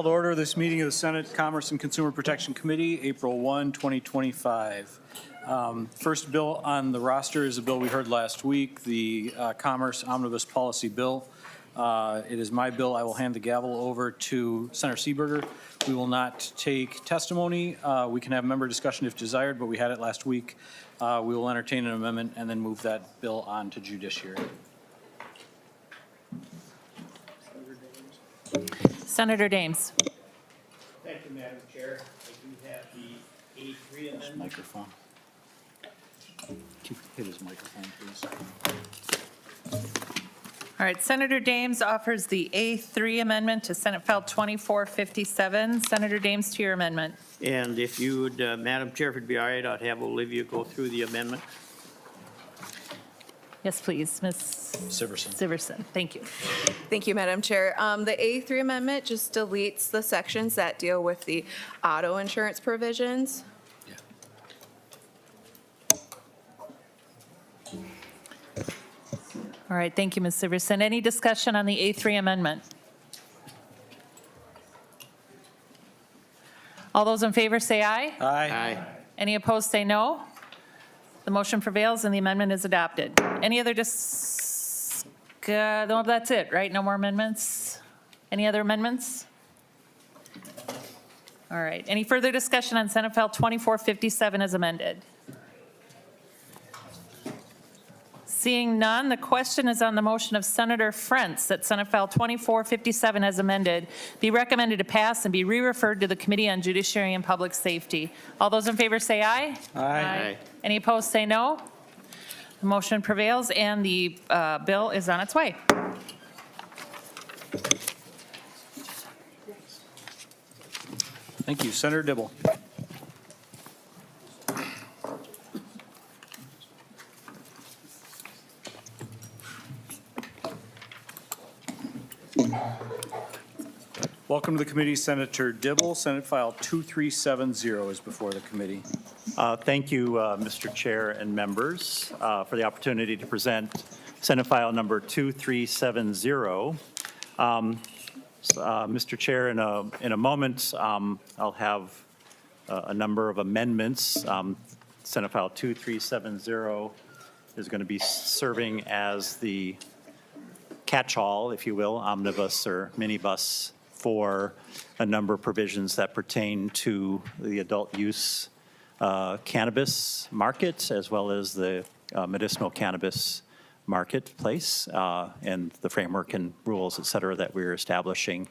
Call to order this meeting of the Senate Commerce and Consumer Protection Committee, April 1, 2025. First bill on the roster is a bill we heard last week, the Commerce Omnibus Policy Bill. It is my bill. I will hand the gavel over to Senator Seeberger. We will not take testimony. We can have member discussion if desired, but we had it last week. We will entertain an amendment and then move that bill on to judiciary. Senator Dames. Thank you, Madam Chair. I do have the A3 amendment. Microphone. Hit his microphone, please. All right, Senator Dames offers the A3 amendment to Senate File 2457. Senator Dames, to your amendment. And if you would, Madam Chair, if it'd be all right, I'd have Olivia go through the amendment. Yes, please, Ms. Siverson. Thank you. Thank you, Madam Chair. The A3 amendment just deletes the sections that deal with the auto insurance provisions. All right, thank you, Ms. Siverson. Any discussion on the A3 amendment? All those in favor say aye. Aye. Any opposed say no. The motion prevails and the amendment is adopted. Any other no, that's it, right? No more amendments? Any other amendments? All right. Any further discussion on Senate File 2457 as amended? Seeing none, the question is on the motion of Senator Frentz that Senate File 2457 as amended be recommended to pass and be re-referred to the Committee on Judiciary and Public Safety. All those in favor say aye. Aye. Any opposed say no. The motion prevails and the bill is on its way. Thank you. Senator Dibble. Welcome to the committee, Senator Dibble. Senate File 2370 is before the committee. Thank you, Mr. Chair and members, for the opportunity to present Senate File number 2370. Mr. Chair, in a moment, I'll have a number of amendments. Senate File 2370 is going to be serving as the catch-all, if you will, omnibus or minibus for a number of provisions that pertain to the adult use cannabis market, as well as the medicinal cannabis marketplace, and the framework and rules, et cetera, that we're establishing.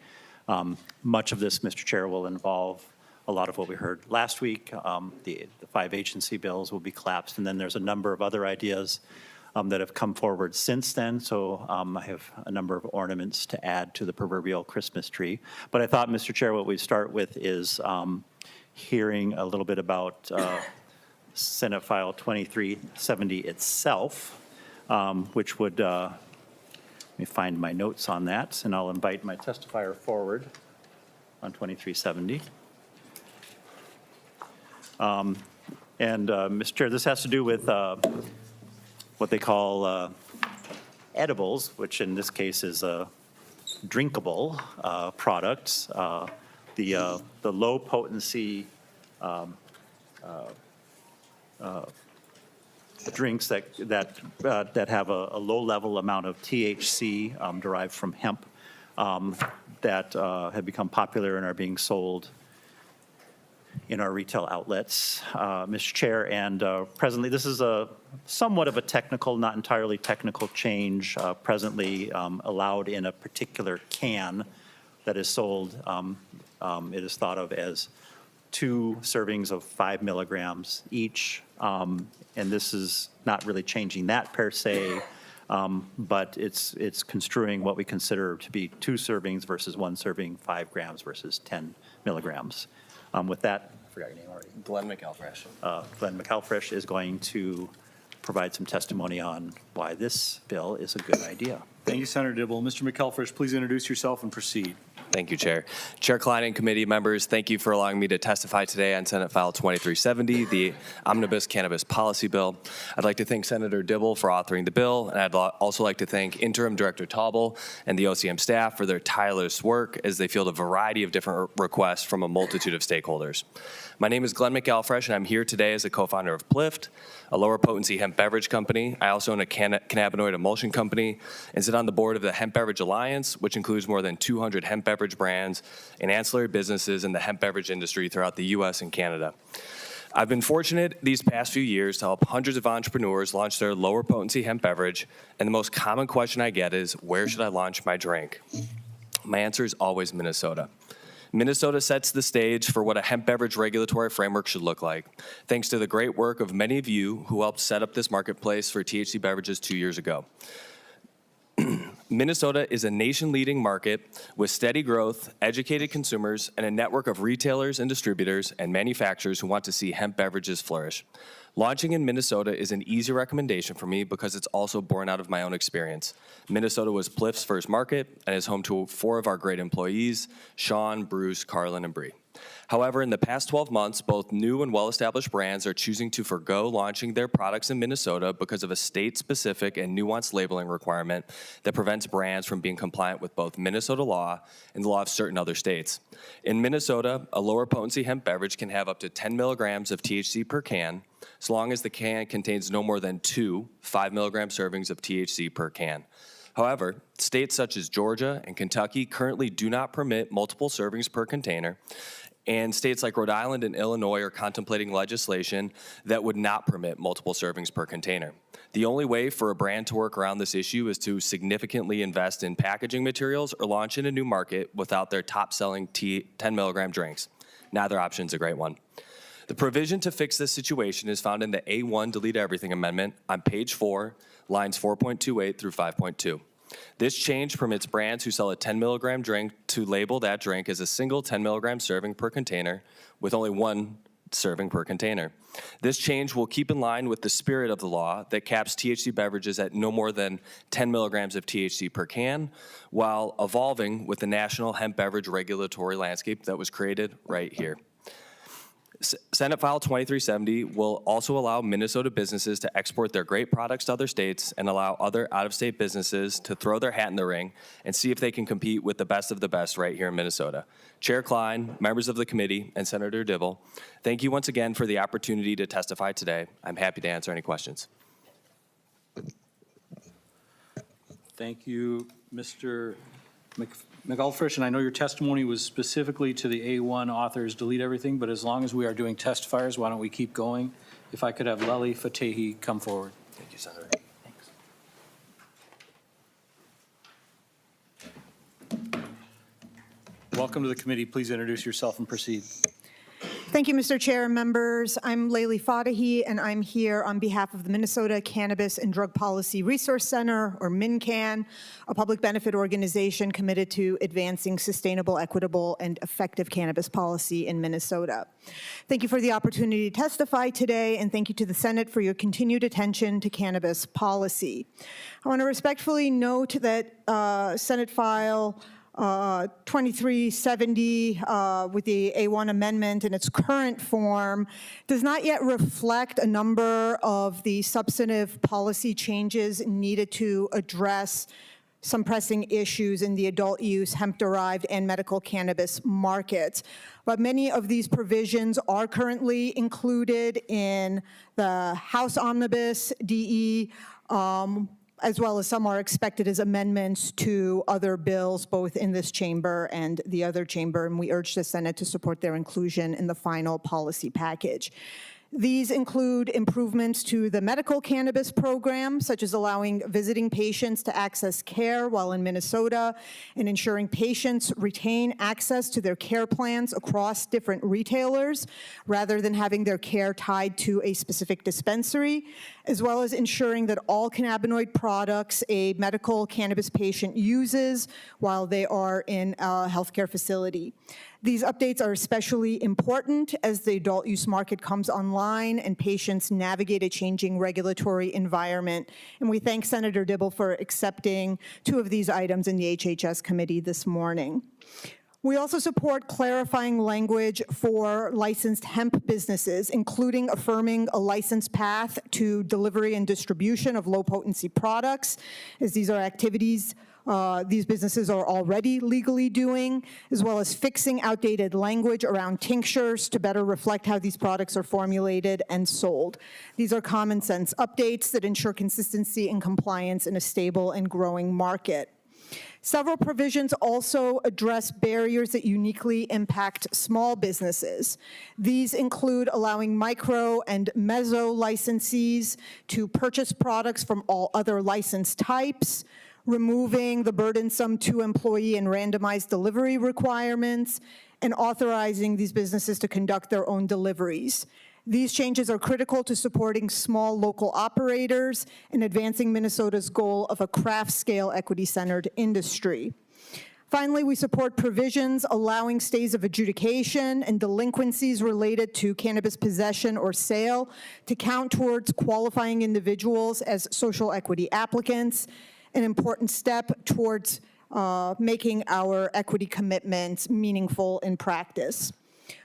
Much of this, Mr. Chair, will involve a lot of what we heard last week. The 5 agency bills will be collapsed, and then there's a number of other ideas that have come forward since then. So I have a number of ornaments to add to the proverbial Christmas tree. But I thought, Mr. Chair, what we'd start with is hearing a little bit about Senate File 2370 itself, which would, let me find my notes on that, and I'll invite my testifier forward on 2370. Mr. Chair, this has to do with what they call edibles, which in this case is drinkable products. The low-potency drinks that have a low-level amount of THC derived from hemp that have become popular and are being sold in our retail outlets, Mr. Chair, and presently this is a somewhat of a technical, not entirely technical change, presently allowed in a particular can that is sold. It is thought of as 2 servings of 5 milligrams each, and this is not really changing that per se, but it's construing what we consider to be 2 servings versus 1 serving, 5 grams versus 10 milligrams. With that, I forgot your name already. Glenn McAlfresh. Glenn McAlfresh is going to provide some testimony on why this bill is a good idea. Thank you, Senator Dibble. Mr. McElfresh, please introduce yourself and proceed. Thank you, Chair. Chair Klein and committee members, thank you for allowing me to testify today on Senate File 2370, the Omnibus Cannabis Policy Bill. I'd like to thank Senator Dibble for authoring the bill, and I'd also like to thank Interim Director Tauble and the OCM staff for their tireless work as they field a variety of different requests from a multitude of stakeholders. My name is Glenn McElfresh, and I'm here today as a co-founder of Plift, a lower-potency hemp beverage company. I also own a cannabinoid emulsion company and sit on the board of the Hemp Beverage Alliance, which includes more than 200 hemp beverage brands and ancillary businesses in the hemp beverage industry throughout the U.S. and Canada. I've been fortunate these past few years to help hundreds of entrepreneurs launch their lower-potency hemp beverage, and the most common question I get is, where should I launch my drink? My answer is always Minnesota. Minnesota sets the stage for what a hemp beverage regulatory framework should look like, thanks to the great work of many of you who helped set up this marketplace for THC beverages 2 years ago. Minnesota is a nation-leading market with steady growth, educated consumers, and a network of retailers and distributors and manufacturers who want to see hemp beverages flourish. Launching in Minnesota is an easy recommendation for me because it's also born out of my own experience. Minnesota was Plift's first market and is home to 4 of our great employees, Sean, Bruce, Carlin, and Bree. However, in the past 12 months, both new and well-established brands are choosing to forgo launching their products in Minnesota because of a state-specific and nuanced labeling requirement that prevents brands from being compliant with both Minnesota law and the law of certain other states. In Minnesota, a lower-potency hemp beverage can have up to 10 milligrams of THC per can, so long as the can contains no more than 2 5-milligram servings of THC per can. However, states such as Georgia and Kentucky currently do not permit multiple servings per container, and states like Rhode Island and Illinois are contemplating legislation that would not permit multiple servings per container. The only way for a brand to work around this issue is to significantly invest in packaging materials or launch in a new market without their top-selling 10-milligram drinks. Neither option is a great one. The provision to fix this situation is found in the A1 Delete Everything Amendment on page 4, lines 4.28 through 5.2. This change permits brands who sell a 10-milligram drink to label that drink as a single 10-milligram serving per container with only 1 serving per container. This change will keep in line with the spirit of the law that caps THC beverages at no more than 10 milligrams of THC per can, while evolving with the national hemp beverage regulatory landscape that was created right here. Senate File 2370 will also allow Minnesota businesses to export their great products to other states and allow other out-of-state businesses to throw their hat in the ring and see if they can compete with the best of the best right here in Minnesota. Chair Klein, members of the committee, and Senator Dibble, thank you once again for the opportunity to testify today. I'm happy to answer any questions. Thank you, Mr. McElfresh, and I know your testimony was specifically to the A1 authors delete everything, but as long as we are doing testifiers, why don't we keep going? If I could have Lely Fatehi come forward. Thank you, Senator. Welcome to the committee. Please introduce yourself and proceed. Thank you, Mr. Chair and members. I'm Lely Fatehi, and I'm here on behalf of the Minnesota Cannabis and Drug Policy Resource Center, or MNcan, a public benefit organization committed to advancing sustainable, equitable, and effective cannabis policy in Minnesota. Thank you for the opportunity to testify today, and thank you to the Senate for your continued attention to cannabis policy. I want to respectfully note that Senate File 2370 with the A1 amendment in its current form does not yet reflect a number of the substantive policy changes needed to address some pressing issues in the adult use, hemp-derived, and medical cannabis markets. But many of these provisions are currently included in the House Omnibus DE, as well as some are expected as amendments to other bills, both in this chamber and the other chamber, and we urge the Senate to support their inclusion in the final policy package. These include improvements to the medical cannabis program, such as allowing visiting patients to access care while in Minnesota and ensuring patients retain access to their care plans across different retailers rather than having their care tied to a specific dispensary, as well as ensuring that all cannabinoid products a medical cannabis patient uses while they are in a healthcare facility. These updates are especially important as the adult use market comes online and patients navigate a changing regulatory environment. And we thank Senator Dibble for accepting 2 of these items in the HHS committee this morning. We also support clarifying language for licensed hemp businesses, including affirming a licensed path to delivery and distribution of low-potency products, as these are activities these businesses are already legally doing, as well as fixing outdated language around tinctures to better reflect how these products are formulated and sold. These are common sense updates that ensure consistency and compliance in a stable and growing market. Several provisions also address barriers that uniquely impact small businesses. These include allowing micro and meso licensees to purchase products from all other license types, removing the burdensome 2-employee and randomized delivery requirements, and authorizing these businesses to conduct their own deliveries. These changes are critical to supporting small local operators and advancing Minnesota's goal of a craft-scale equity-centered industry. Finally, we support provisions allowing stays of adjudication and delinquencies related to cannabis possession or sale to count towards qualifying individuals as social equity applicants, an important step towards making our equity commitments meaningful in practice.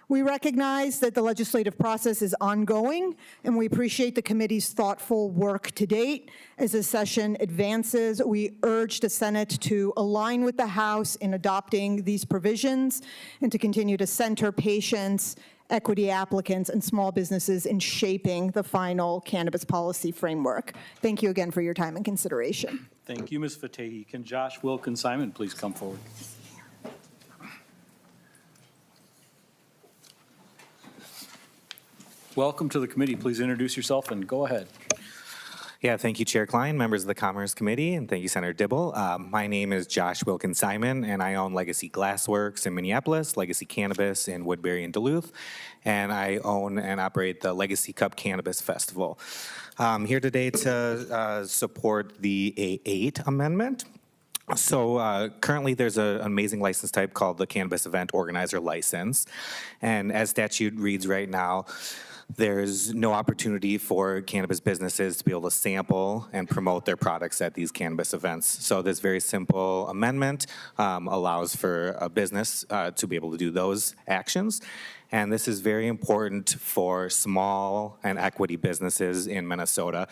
We recognize that the legislative process is ongoing, and we appreciate the committee's thoughtful work to date. As the session advances, we urge the Senate to align with the House in adopting these provisions and to continue to center patients, equity applicants, and small businesses in shaping the final cannabis policy framework. Thank you again for your time and consideration. Thank you, Ms. Fateh. Can Josh Wilkins-Simon please come forward? Welcome to the committee. Please introduce yourself and go ahead. Yeah, thank you, Chair Klein, members of the Commerce Committee, and thank you, Senator Dibble. My name is Josh Wilkins-Simon, and I own Legacy Glassworks in Minneapolis, Legacy Cannabis in Woodbury and Duluth, and I own and operate the Legacy Cup Cannabis Festival. I'm here today to support the A8 amendment. So currently there's an amazing license type called the Cannabis Event Organizer License, and as statute reads right now, there's no opportunity for cannabis businesses to be able to sample and promote their products at these cannabis events. So this very simple amendment allows for a business to be able to do those actions. And this is very important for small and equity businesses in Minnesota.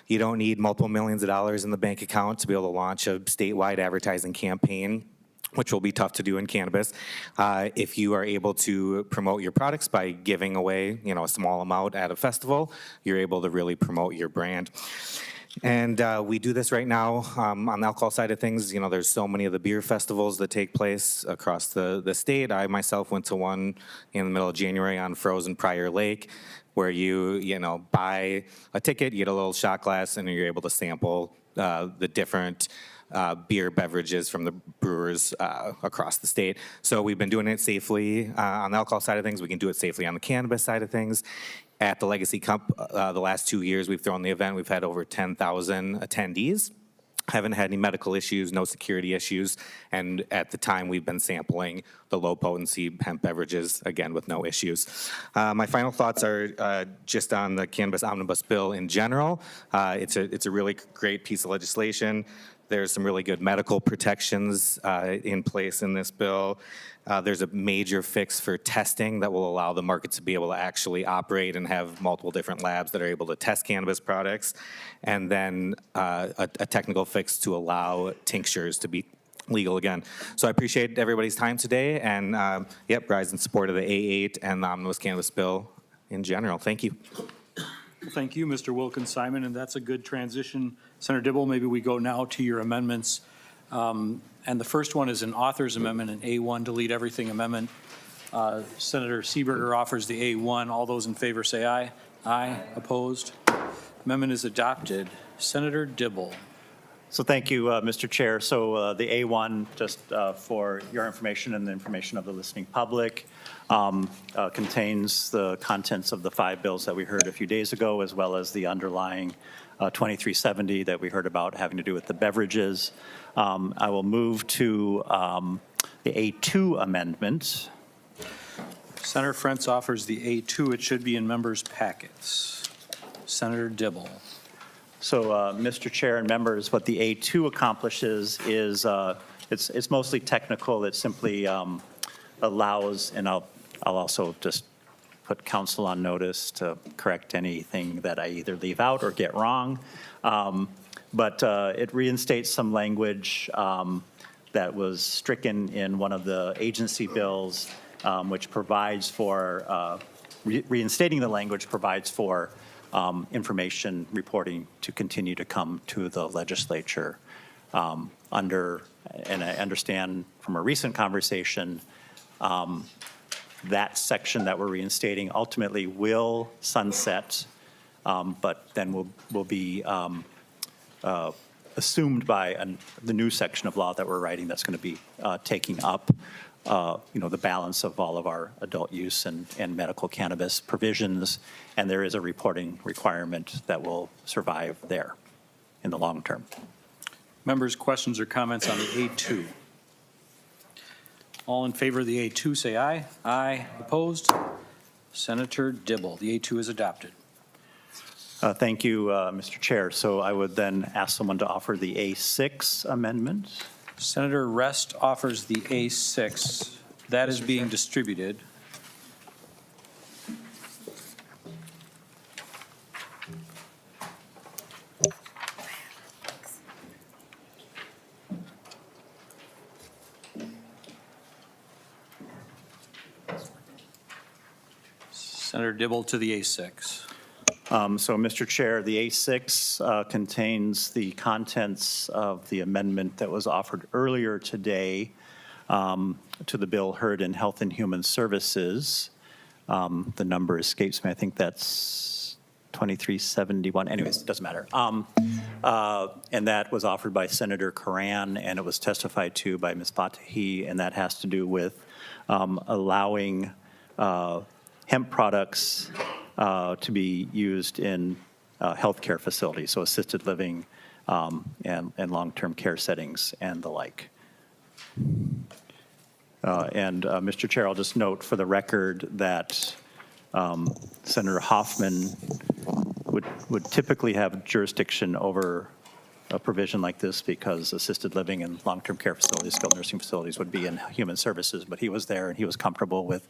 You don't need multiple millions of dollars in the bank account to be able to launch a statewide advertising campaign, which will be tough to do in cannabis. If you are able to promote your products by giving away, a small amount at a festival, you're able to really promote your brand. And we do this right now on the alcohol side of things. There's so many of the beer festivals that take place across the state. I myself went to one in the middle of January on frozen Prior Lake, where you buy a ticket, you get a little shot glass, and you're able to sample the different beer beverages from the brewers across the state. So we've been doing it safely on the alcohol side of things. We can do it safely on the cannabis side of things. At the Legacy Cup, the last 2 years we've thrown the event, we've had over 10,000 attendees. Haven't had any medical issues, no security issues, and at the time we've been sampling the low-potency hemp beverages, again, with no issues. My final thoughts are just on the Cannabis Omnibus Bill in general. It's a really great piece of legislation. There's some really good medical protections in place in this bill. There's a major fix for testing that will allow the market to be able to actually operate and have multiple different labs that are able to test cannabis products. And then a technical fix to allow tinctures to be legal again. So I appreciate everybody's time today, and rise in support of the A8 and the Omnibus Cannabis Bill in general. Thank you. Thank you, Mr. Wilkins-Simon, and that's a good transition. Senator Dibble, maybe we go now to your amendments. And the first one is an author's amendment, an A1, delete everything amendment. Senator Seeberger offers the A1. All those in favor say aye. Aye. Opposed? Amendment is adopted. Senator Dibble. So thank you, Mr. Chair. So the A1, just for your information and the information of the listening public, contains the contents of the 5 bills that we heard a few days ago, as well as the underlying 2370 that we heard about having to do with the beverages. I will move to the A2 amendment. Senator Frentz offers the A2. It should be in members' packets. Senator Dibble. So, Mr. Chair and members, what the A2 accomplishes is it's mostly technical. It simply allows, and I'll also just put council on notice to correct anything that I either leave out or get wrong. But it reinstates some language that was stricken in one of the agency bills, which provides for, reinstating the language provides for information reporting to continue to come to the legislature under, and I understand from a recent conversation, that section that we're reinstating ultimately will sunset, but then will be assumed by the new section of law that we're writing that's going to be taking up the balance of all of our adult use and medical cannabis provisions, and there is a reporting requirement that will survive there in the long term. Members, questions or comments on the A2? All in favor of the A2, say aye. Aye. Opposed? Senator Dibble. The A2 is adopted. Thank you, Mr. Chair. So I would then ask someone to offer the A6 amendment. Senator Rest offers the A6. That is being distributed. Senator Dibble to the A6. So, Mr. Chair, the A6 contains the contents of the amendment that was offered earlier today to the bill heard in Health and Human Services. The number escapes me. I think that's 2371. Anyways, it doesn't matter. And that was offered by Senator Karan, and it was testified to by Ms. Fatahi, and that has to do with allowing hemp products to be used in healthcare facilities, so assisted living and long-term care settings and the like. Mr. Chair, I'll just note for the record that Senator Hoffman would typically have jurisdiction over a provision like this because assisted living and long-term care facilities, skilled nursing facilities would be in human services, but he was there and he was comfortable with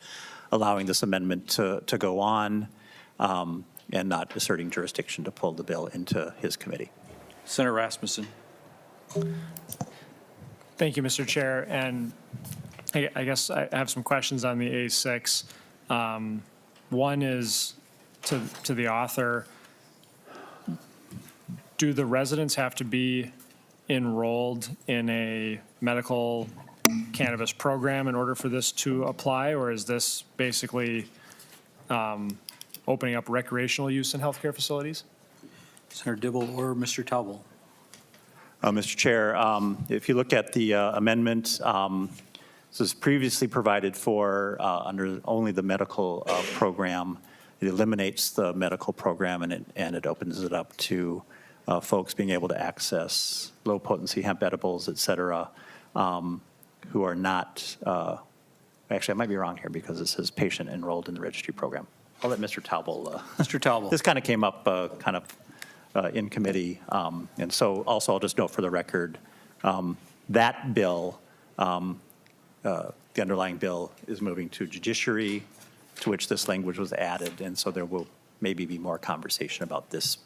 allowing this amendment to go on and not asserting jurisdiction to pull the bill into his committee. Senator Rasmussen. Thank you, Mr. Chair. And I guess I have some questions on the A6. One is to the author. Do the residents have to be enrolled in a medical cannabis program in order for this to apply, or is this basically opening up recreational use in healthcare facilities? Senator Dibble or Mr. Taubel. Mr. Chair, if you look at the amendment, this was previously provided for under only the medical program. It eliminates the medical program and it opens it up to folks being able to access low-potency hemp edibles, et cetera, who are not, actually, I might be wrong here because it says patient enrolled in the registry program. I'll let Mr. Taubel. Mr. Taubel. This kind of came up in committee. And so also I'll just note for the record, that bill, the underlying bill is moving to judiciary, to which this language was added. And so there will maybe be more conversation about this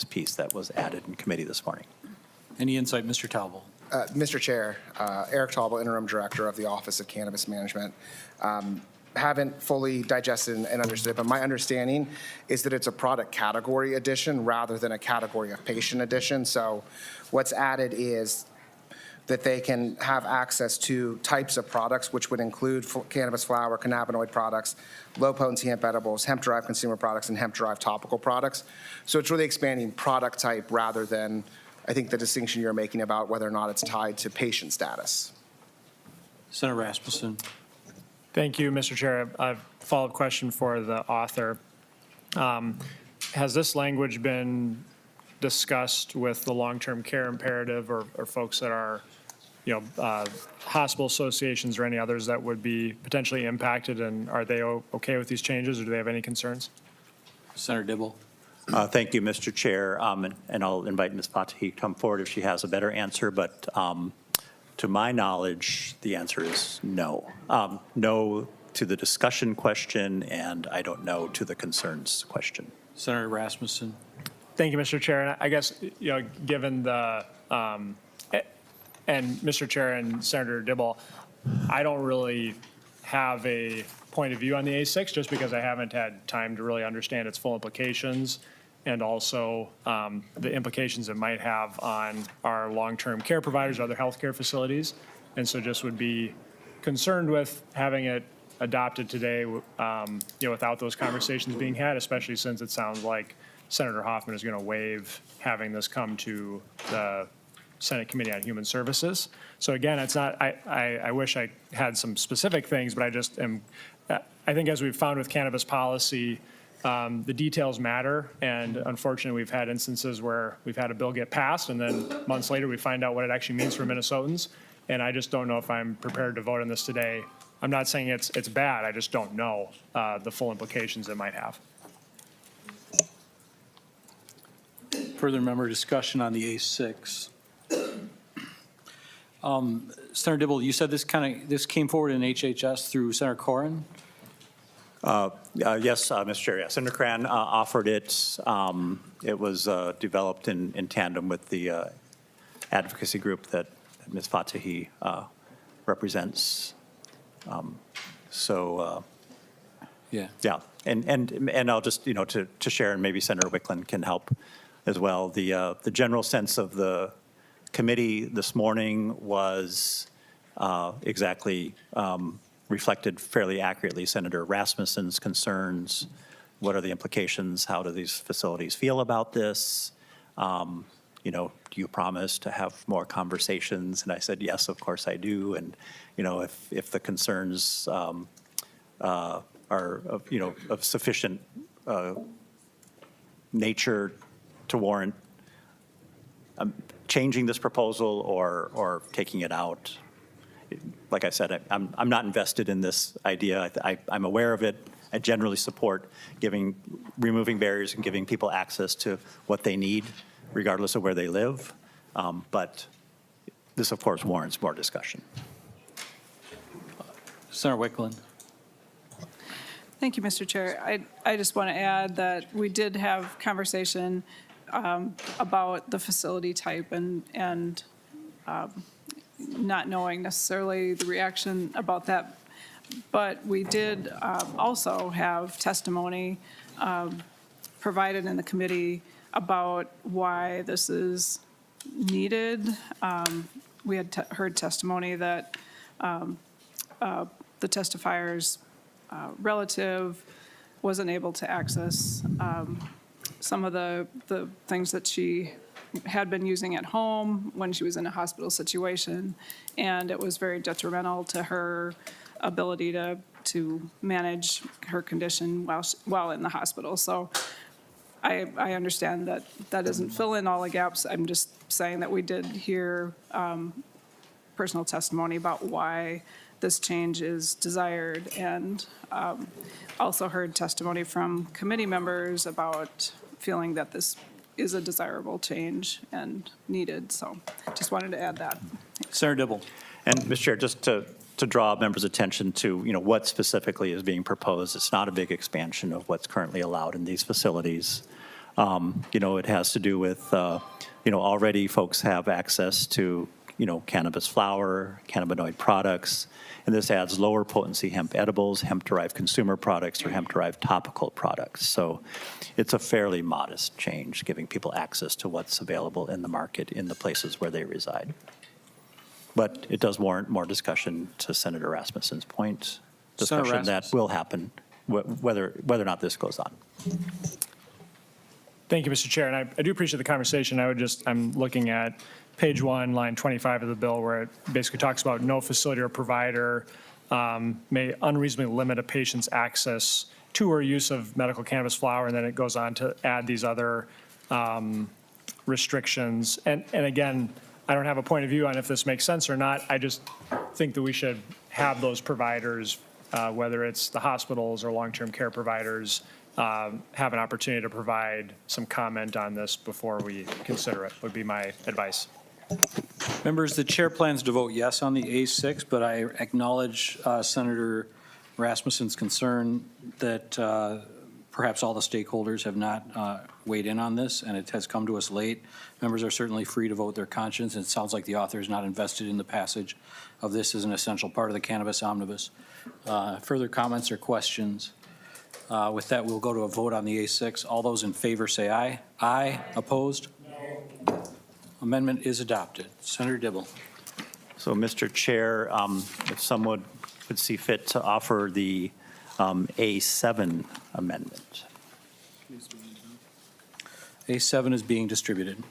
piece that was added in committee this morning. Any insight, Mr. Taubel? Mr. Chair, Eric Taubel, Interim Director of the Office of Cannabis Management. Haven't fully digested and understood, but my understanding is that it's a product category addition rather than a category of patient addition. So what's added is that they can have access to types of products, which would include cannabis flower, cannabinoid products, low-potency hemp edibles, hemp-derived consumer products, and hemp-derived topical products. So it's really expanding product type rather than, I think, the distinction you're making about whether or not it's tied to patient status. Senator Rasmussen. Thank you, Mr. Chair. I have a follow-up question for the author. Has this language been discussed with the long-term care imperative or folks that are hospital associations or any others that would be potentially impacted, and are they okay with these changes, or do they have any concerns? Senator Dibble. Thank you, Mr. Chair, and I'll invite Ms. Patahi to come forward if she has a better answer, but to my knowledge, the answer is no. No to the discussion question, and I don't know to the concerns question. Senator Rasmussen. Thank you, Mr. Chair. And I guess, given the, and Mr. Chair and Senator Dibble, I don't really have a point of view on the A6 just because I haven't had time to really understand its full implications and also the implications it might have on our long-term care providers, other healthcare facilities. And so just would be concerned with having it adopted today, without those conversations being had, especially since it sounds like Senator Hoffman is going to waive having this come to the Senate Committee on Human Services. So again, it's not, I wish I had some specific things, but I just am, I think as we've found with cannabis policy, the details matter. And unfortunately, we've had instances where we've had a bill get passed and then months later we find out what it actually means for Minnesotans. And I just don't know if I'm prepared to vote on this today. I'm not saying it's bad, I just don't know the full implications it might have. Further member discussion on the A6. Senator Dibble, you said this came forward in HHS through Senator Corrin? Yes, Mr. Chair. Yeah. Senator Cran offered it. It was developed in tandem with the advocacy group that Ms. Fatahi represents. Yeah. Yeah, and I'll just, to share, and maybe Senator Wiklund can help as well. The general sense of the committee this morning was exactly reflected fairly accurately Senator Rasmussen's concerns. What are the implications? How do these facilities feel about this? Do you promise to have more conversations? And I said, yes, of course I do. And, if the concerns are of sufficient nature to warrant changing this proposal or taking it out. Like I said, I'm not invested in this idea. I'm aware of it. I generally support removing barriers and giving people access to what they need, regardless of where they live. But this, of course, warrants more discussion. Senator Wiklund. Thank you, Mr. Chair. I just want to add that we did have conversation about the facility type and not knowing necessarily the reaction about that. But we did also have testimony provided in the committee about why this is needed. We had heard testimony that the testifier's relative wasn't able to access some of the things that she had been using at home when she was in a hospital situation, and it was very detrimental to her ability to manage her condition while in the hospital. So I understand that doesn't fill in all the gaps. I'm just saying that we did hear personal testimony about why this change is desired, and also heard testimony from committee members about feeling that this is a desirable change and needed. So just wanted to add that. Senator Dibble. And, Mr. Chair, just to draw members' attention to, what specifically is being proposed, it's not a big expansion of what's currently allowed in these facilities. It has to do with, already folks have access to, cannabis flower, cannabinoid products, and this adds lower potency hemp edibles, hemp-derived consumer products, or hemp-derived topical products. So it's a fairly modest change, giving people access to what's available in the market in the places where they reside. But it does warrant more discussion, to Senator Rasmussen's point, discussion that will happen whether or not this goes on. Thank you, Mr. Chair, and I do appreciate the conversation. I'm looking at page 1, line 25 of the bill, where it basically talks about no facility or provider may unreasonably limit a patient's access to or use of medical cannabis flower, and then it goes on to add these other restrictions. And again, I don't have a point of view on if this makes sense or not. I just think that we should have those providers, whether it's the hospitals or long-term care providers, have an opportunity to provide some comment on this before we consider it, would be my advice. Members, the chair plans to vote yes on the A6, but I acknowledge Senator Rasmussen's concern that perhaps all the stakeholders have not weighed in on this, and it has come to us late. Members are certainly free to vote their conscience, and it sounds like the author is not invested in the passage of this as an essential part of the cannabis omnibus. Further comments or questions? With that, we'll go to a vote on the A6. All those in favor say aye. Aye. Opposed? No. Amendment is adopted. Senator Dibble. So, Mr. Chair, if someone would see fit to offer the A7 amendment. A7 is being distributed.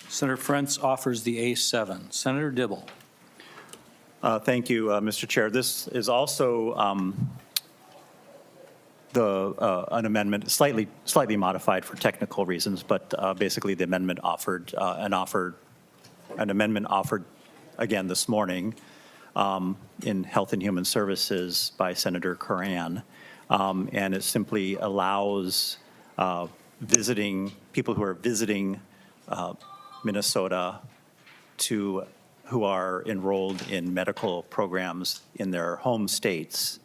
Senator Frentz offers the A7. Senator Dibble. Thank you, Mr. Chair. This is also an amendment, slightly modified for technical reasons, but basically the amendment offered an amendment offered again this morning in Health and Human Services by Senator Curran, and it simply allows people who are visiting Minnesota who are enrolled in medical programs in their home states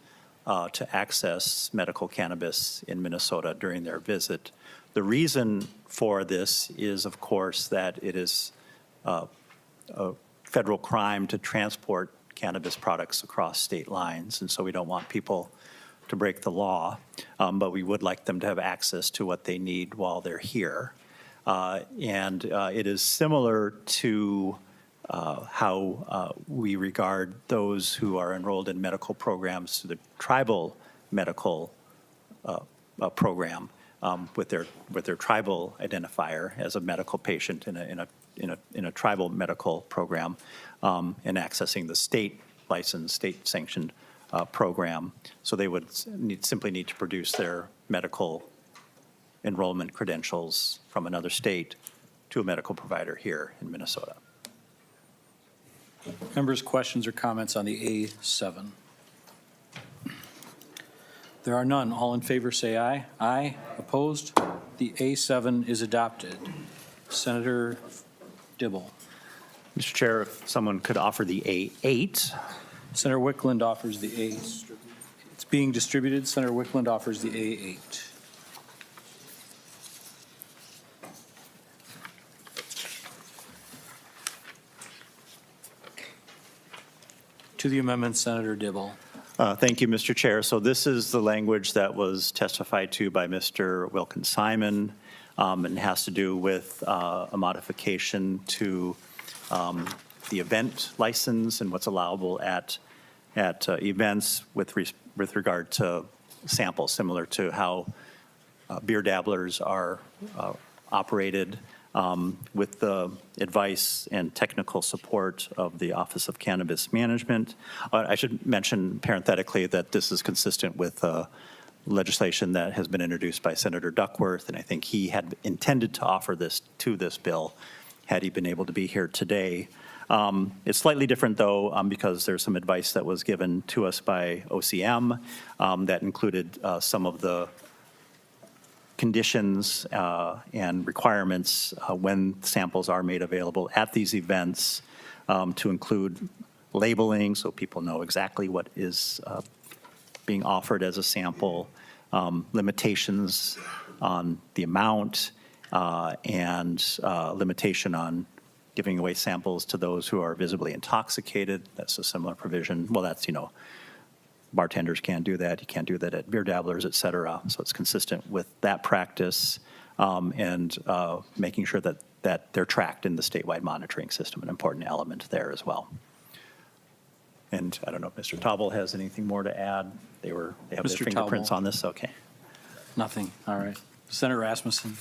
to access medical cannabis in Minnesota during their visit. The reason for this is, of course, that it is a federal crime to transport cannabis products across state lines, and so we don't want people to break the law, but we would like them to have access to what they need while they're here. And it is similar to how we regard those who are enrolled in medical programs through the tribal medical program with their tribal identifier as a medical patient in a tribal medical program and accessing the state licensed, state sanctioned program. So they would simply need to produce their medical enrollment credentials from another state to a medical provider here in Minnesota. Members, questions or comments on the A7? There are none. All in favor say aye. Aye. Opposed? The A7 is adopted. Senator Dibble. Mr. Chair, if someone could offer the A8. Senator Wiklund offers the A. It's being distributed. Senator Wiklund offers the A8. To the amendment, Senator Dibble. Thank you, Mr. Chair. So this is the language that was testified to by Mr. Wilkins-Simon and has to do with a modification to the event license and what's allowable at events with regard to samples, similar to how beer dabblers are operated with the advice and technical support of the Office of Cannabis Management. I should mention parenthetically that this is consistent with legislation that has been introduced by Senator Duckworth, and I think he had intended to offer this to this bill had he been able to be here today. It's slightly different, though, because there's some advice that was given to us by OCM that included some of the conditions and requirements when samples are made available at these events to include labeling so people know exactly what is being offered as a sample, limitations on the amount, and limitation on giving away samples to those who are visibly intoxicated. That's a similar provision. Well, that's, bartenders can't do that. You can't do that at beer dabblers, et cetera. So it's consistent with that practice and making sure that they're tracked in the statewide monitoring system, an important element there as well. And I don't know if Mr. Tauble has anything more to add. They have their Mr. fingerprints Tauble. on this. Okay. Nothing. All right. Senator Rasmussen.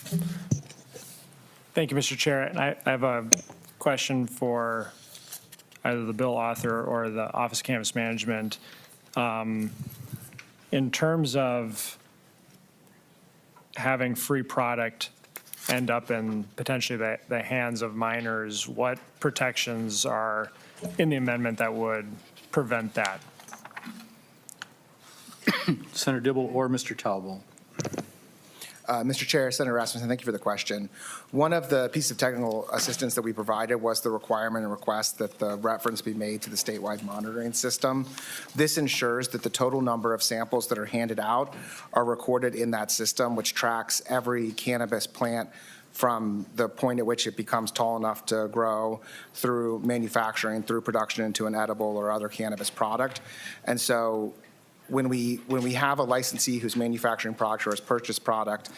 Thank you, Mr. Chair. And I have a question for either the bill author or the Office of Cannabis Management, in terms of having free product end up in potentially the hands of minors, what protections are in the amendment that would prevent that? Senator Dibble or Mr. Talbot? Mr. Chair, Senator Rasmussen, thank you for the question. One of the pieces of technical assistance that we provided was the requirement and request that the reference be made to the statewide monitoring system. This ensures that the total number of samples that are handed out are recorded in that system, which tracks every cannabis plant from the point at which it becomes tall enough to grow through manufacturing, through production into an edible or other cannabis product. And so when we have a licensee who's manufacturing product or has purchased product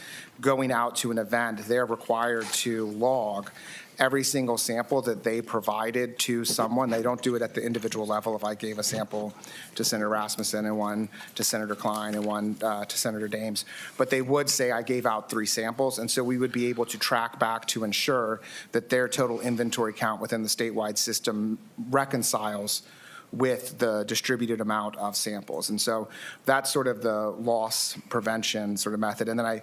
going out to an event, they're required to log every single sample that they provided to someone. They don't do it at the individual level. If I gave a sample to Senator Rasmussen and one to Senator Klein and one to Senator Dames, but they would say I gave out 3 samples, and so we would be able to track back to ensure that their total inventory count within the statewide system reconciles with the distributed amount of samples. And so that's sort of the loss prevention sort of method. And then I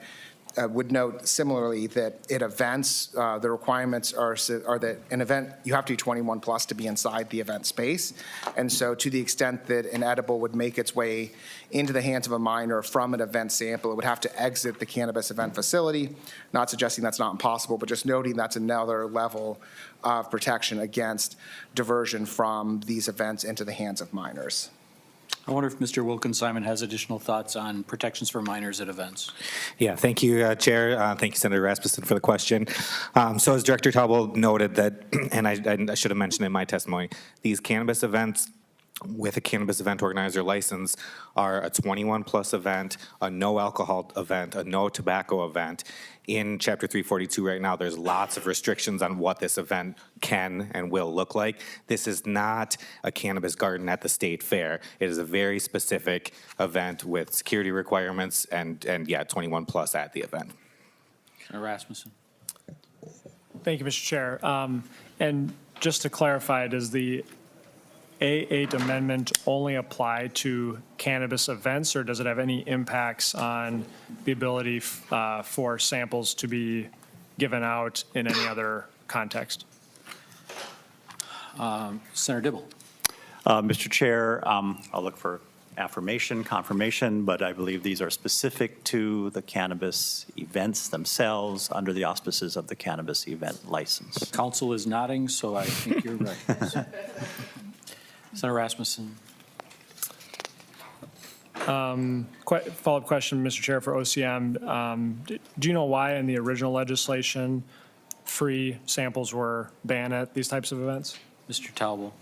would note similarly that at events, the requirements are that an event, you have to be 21 plus to be inside the event space. And so to the extent that an edible would make its way into the hands of a minor from an event sample, it would have to exit the cannabis event facility. Not suggesting that's not impossible, but just noting that's another level of protection against diversion from these events into the hands of minors. I wonder if Mr. Wilkins-Simon has additional thoughts on protections for minors at events. Yeah, thank you, Chair. Thank you, Senator Rasmussen, for the question. So as Director Talbot noted that, and I should have mentioned in my testimony, these cannabis events with a cannabis event organizer license are a 21 plus event, a no alcohol event, a no tobacco event. In Chapter 342 right now, there's lots of restrictions on what this event can and will look like. This is not a cannabis garden at the state fair. It is a very specific event with security requirements and yeah, 21 plus at the event. Senator Rasmussen. Thank you, Mr. Chair. And just to clarify, does the A8 amendment only apply to cannabis events, or does it have any impacts on the ability for samples to be given out in any other context? Senator Dibble. Mr. Chair, I'll look for affirmation, confirmation, but I believe these are specific to the cannabis events themselves under the auspices of the cannabis event license. Council is nodding, so I think you're right. Senator Rasmussen. Follow-up question, Mr. Chair, for OCM. Do you know why in the original legislation free samples were banned at these types of events? Mr. Talbot.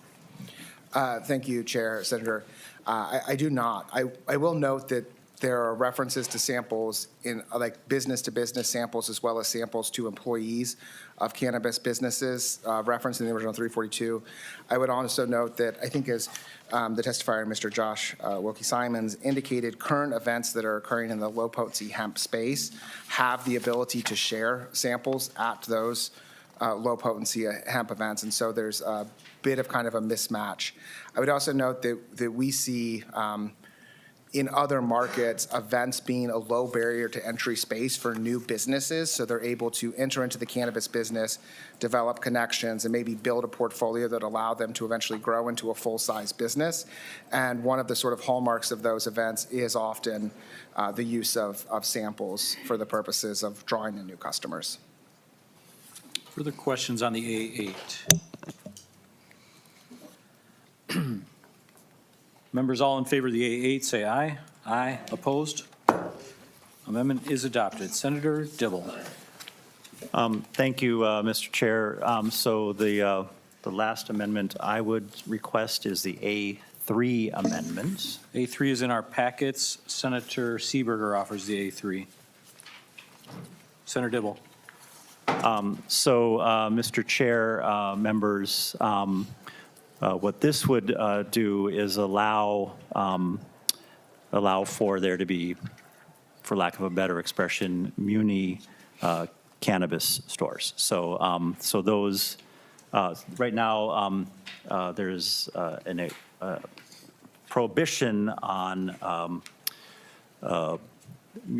Thank you, Chair, Senator. I do not. I will note that there are references to samples in like business-to-business samples as well as samples to employees of cannabis businesses referenced in the original 342. I would also note that I think as the testifier, Mr. Josh Wilkie-Simons, indicated, current events that are occurring in the low-potency hemp space have the ability to share samples at those low-potency hemp events, and so there's a bit of kind of a mismatch. I would also note that we see in other markets, events being a low barrier to entry space for new businesses, so they're able to enter into the cannabis business, develop connections, and maybe build a portfolio that allow them to eventually grow into a full-size business. And one of the sort of hallmarks of those events is often the use of samples for the purposes of drawing in new customers. Further questions on the A8? Members all in favor of the A8, say aye. Aye. Opposed? Amendment is adopted. Senator Dibble. Thank you, Mr. Chair. So the last amendment I would request is the A3 amendment. A3 is in our packets. Senator Seeberger offers the A3. Senator Dibble. Mr. Chair, members, what this would do is allow for there to be, for lack of a better expression, muni cannabis stores. So those right now there's a prohibition on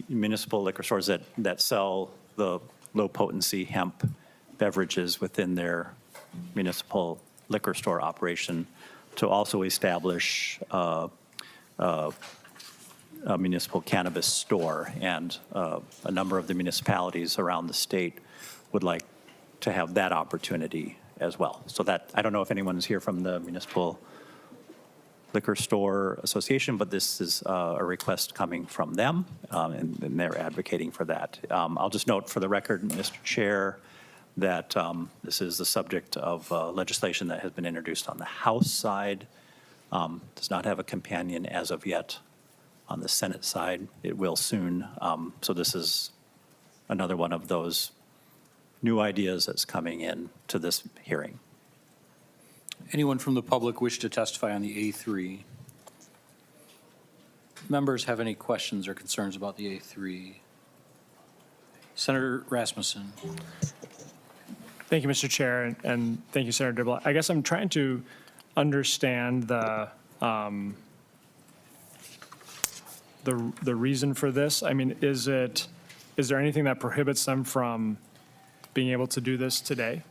municipal liquor stores that sell the low-potency hemp beverages within their municipal liquor store operation to also establish a municipal cannabis store. And a number of the municipalities around the state would like to have that opportunity as well. So that, I don't know if anyone is here from the Municipal Liquor Store Association, but this is a request coming from them, and they're advocating for that. I'll just note for the record, Mr. Chair, that this is the subject of legislation that has been introduced on the House side. Does not have a companion as of yet on the Senate side. It will soon. So this is another one of those new ideas that's coming in to this hearing. Anyone from the public wish to testify on the A3? Members have any questions or concerns about the A3? Senator Rasmussen. Thank you, Mr. Chair, and thank you, Senator Dibble. I guess I'm trying to understand the reason for this. I mean, is there anything that prohibits them from being able to do this today?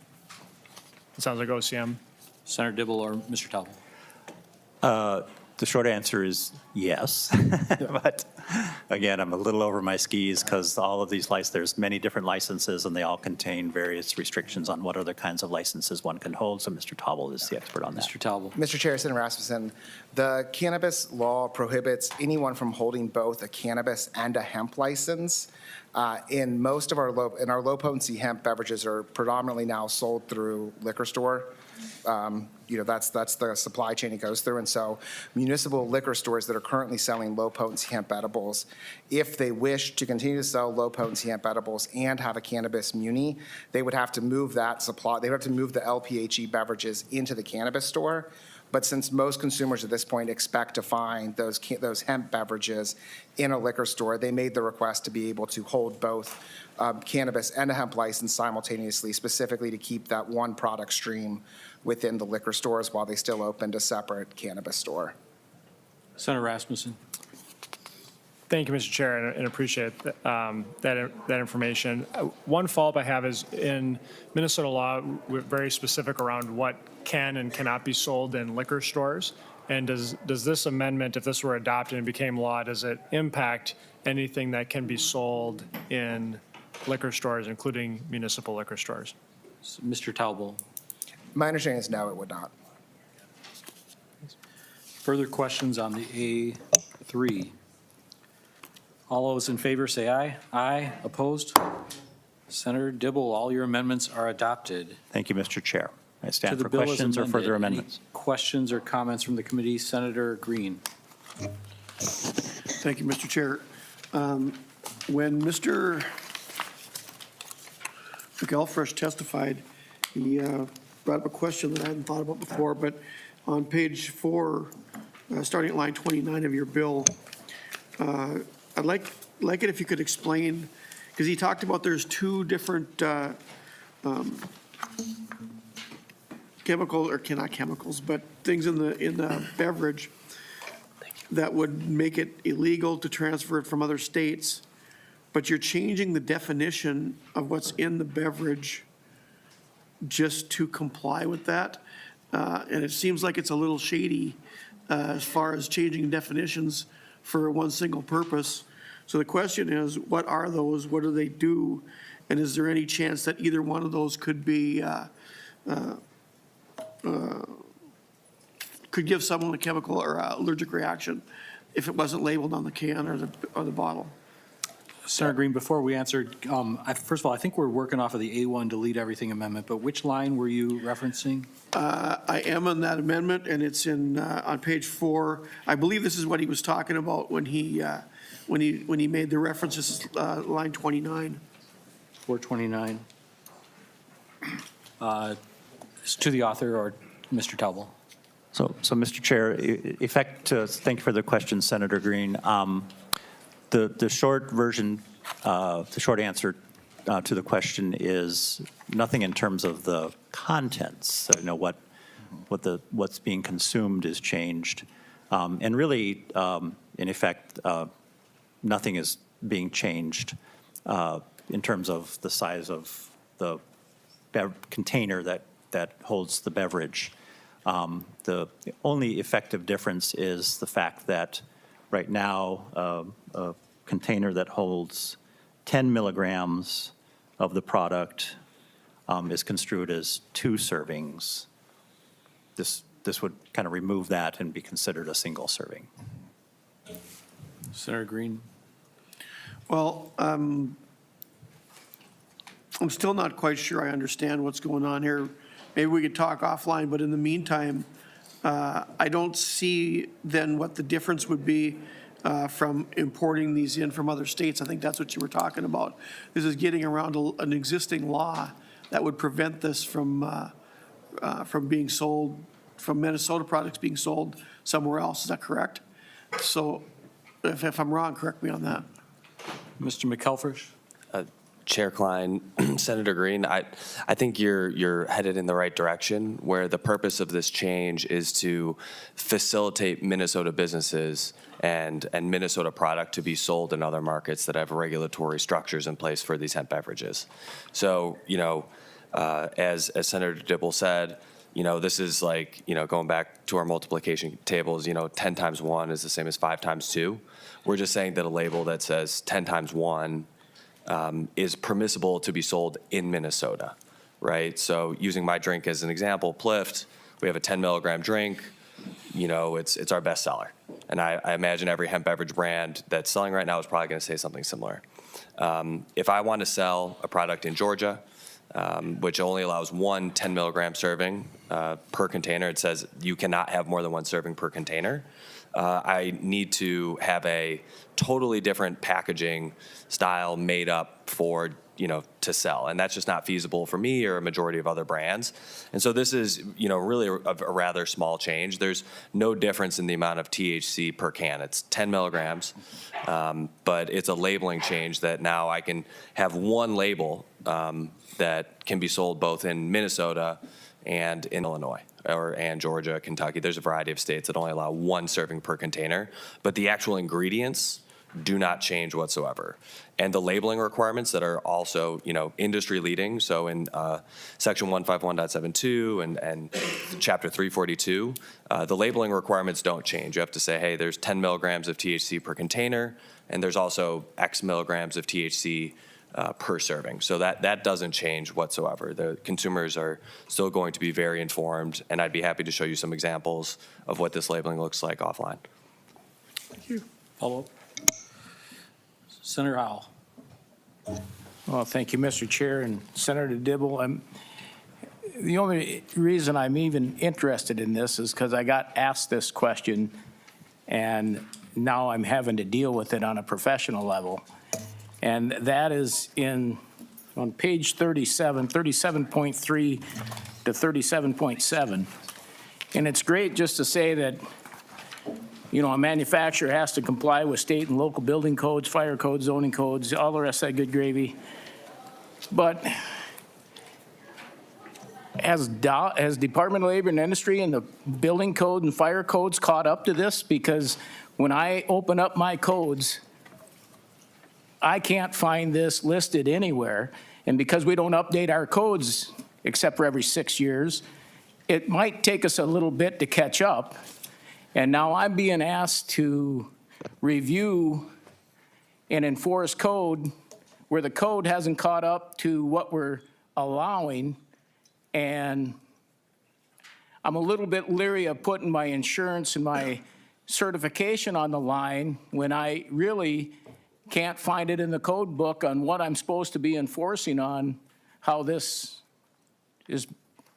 It sounds like OCM. Senator Dibble or Mr. Towle? The short answer is yes. But again, I'm a little over my skis because all of these there's many different licenses and they all contain various restrictions on what other kinds of licenses one can hold. So Mr. Tauble is the expert on that. Mr. Tauble. Mr. Chair, Senator Rasmussen, the cannabis law prohibits anyone from holding both a cannabis and a hemp license. In most of our low potency hemp beverages are predominantly now sold through liquor store. That's the supply chain it goes through. And so municipal liquor stores that are currently selling low-potency hemp edibles, if they wish to continue to sell low-potency hemp edibles and have a cannabis muni, they would have to move that supply. They would have to move the LPHE beverages into the cannabis store. But since most consumers at this point expect to find those hemp beverages in a liquor store, they made the request to be able to hold both cannabis and a hemp license simultaneously, specifically to keep that one product stream within the liquor stores while they still opened a separate cannabis store. Senator Rasmussen. Thank you, Mr. Chair, and appreciate that information. One follow-up I have is in Minnesota law, we're very specific around what can and cannot be sold in liquor stores. And does this amendment, if this were adopted and became law, does it impact anything that can be sold in liquor stores, including municipal liquor stores? Mr. Tauble. My understanding is no, it would not. Further questions on the A3? All those in favor say aye. Aye. Opposed? Senator Dibble, all your amendments are adopted. Thank you, Mr. Chair. I To stand the for bill as questions or amended. further Any amendments. questions or comments from the committee? Senator Green. Thank you, Mr. Chair. When Mr. McElfresh testified, he brought up a question that I hadn't thought about before, but on page 4, starting at line 29 of your bill, I'd like it if you could explain, because he talked about there's two different chemical, or not chemicals, but things in the beverage that would make it illegal to transfer it from other states, but you're changing the definition of what's in the beverage just to comply with that. And it seems like it's a little shady as far as changing definitions for one single purpose. So the question is, what are those? What do they do? And is there any chance that either one of those could be could give someone a chemical or allergic reaction if it wasn't labeled on the can or the bottle? Senator Green, before we answered, first of all, I think we're working off of the A1 delete everything amendment, but which line were you referencing? I am on that amendment, and it's on page 4. I believe this is what he was talking about when he made the references, line 29. 429. To the author or Mr. Tauble? So Mr. Chair, thank you for the question, Senator Green. The short version, the short answer to the question is nothing in terms of the contents. So, what what's being consumed is changed. And really, in effect, nothing is being changed in terms of the size of the container that holds the beverage. The only effective difference is the fact that right now, a container that holds 10 milligrams of the product is construed as 2 servings. This would kind of remove that and be considered a single serving. Senator Green? Well, I'm still not quite sure I understand what's going on here. Maybe we could talk offline, but in the meantime, I don't see then what the difference would be from importing these in from other states. I think that's what you were talking about. This is getting around an existing law that would prevent this from being sold, from Minnesota products being sold somewhere else. Is that correct? So if I'm wrong, correct me on that. Mr. McElfresh? Chair Klein, Senator Green, I think you're headed in the right direction, where the purpose of this change is to facilitate Minnesota businesses and Minnesota product to be sold in other markets that have regulatory structures in place for these hemp beverages. So, as Senator Dibble said, this is like, going back to our multiplication tables, 10 times 1 is the same as 5 times 2. We're just saying that a label that says 10 times 1 is permissible to be sold in Minnesota, right? So using my drink as an example, Plift, we have a 10 milligram drink, it's our best seller. And I imagine every hemp beverage brand that's selling right now is probably going to say something similar. If I want to sell a product in Georgia, which only allows 1 10 milligram serving per container, it says you cannot have more than 1 serving per container. I need to have a totally different packaging style made up for, to sell. And that's just not feasible for me or a majority of other brands. And so this is, really a rather small change. There's no difference in the amount of THC per can. It's 10 milligrams, but it's a labeling change that now I can have one label that can be sold both in Minnesota and in Illinois and Georgia, Kentucky. There's a variety of states that only allow 1 serving per container, but the actual ingredients do not change whatsoever. And the labeling requirements that are also, industry leading. So in section 151.72 and chapter 342, the labeling requirements don't change. You have to say, hey, there's 10 milligrams of THC per container, and there's also X milligrams of THC per serving. So that doesn't change whatsoever. The consumers are still going to be very informed, and I'd be happy to show you some examples of what this labeling looks like offline. Thank you. Follow-up. Senator Howell. Well, thank you, Mr. Chair and Senator Dibble. The only reason I'm even interested in this is because I got asked this question, and now I'm having to deal with it on a professional level. And that is on page 37, 37.3 to 37.7. And it's great just to say that, a manufacturer has to comply with state and local building codes, fire codes, zoning codes, all the rest of that good gravy. But has Department of Labor and Industry and the building code and fire codes caught up to this? Because when I open up my codes, I can't find this listed anywhere. And because we don't update our codes except for every 6 years, it might take us a little bit to catch up. And now I'm being asked to review and enforce code where the code hasn't caught up to what we're allowing. And I'm a little bit leery of putting my insurance and my certification on the line when I really can't find it in the code book on what I'm supposed to be enforcing on, how this is,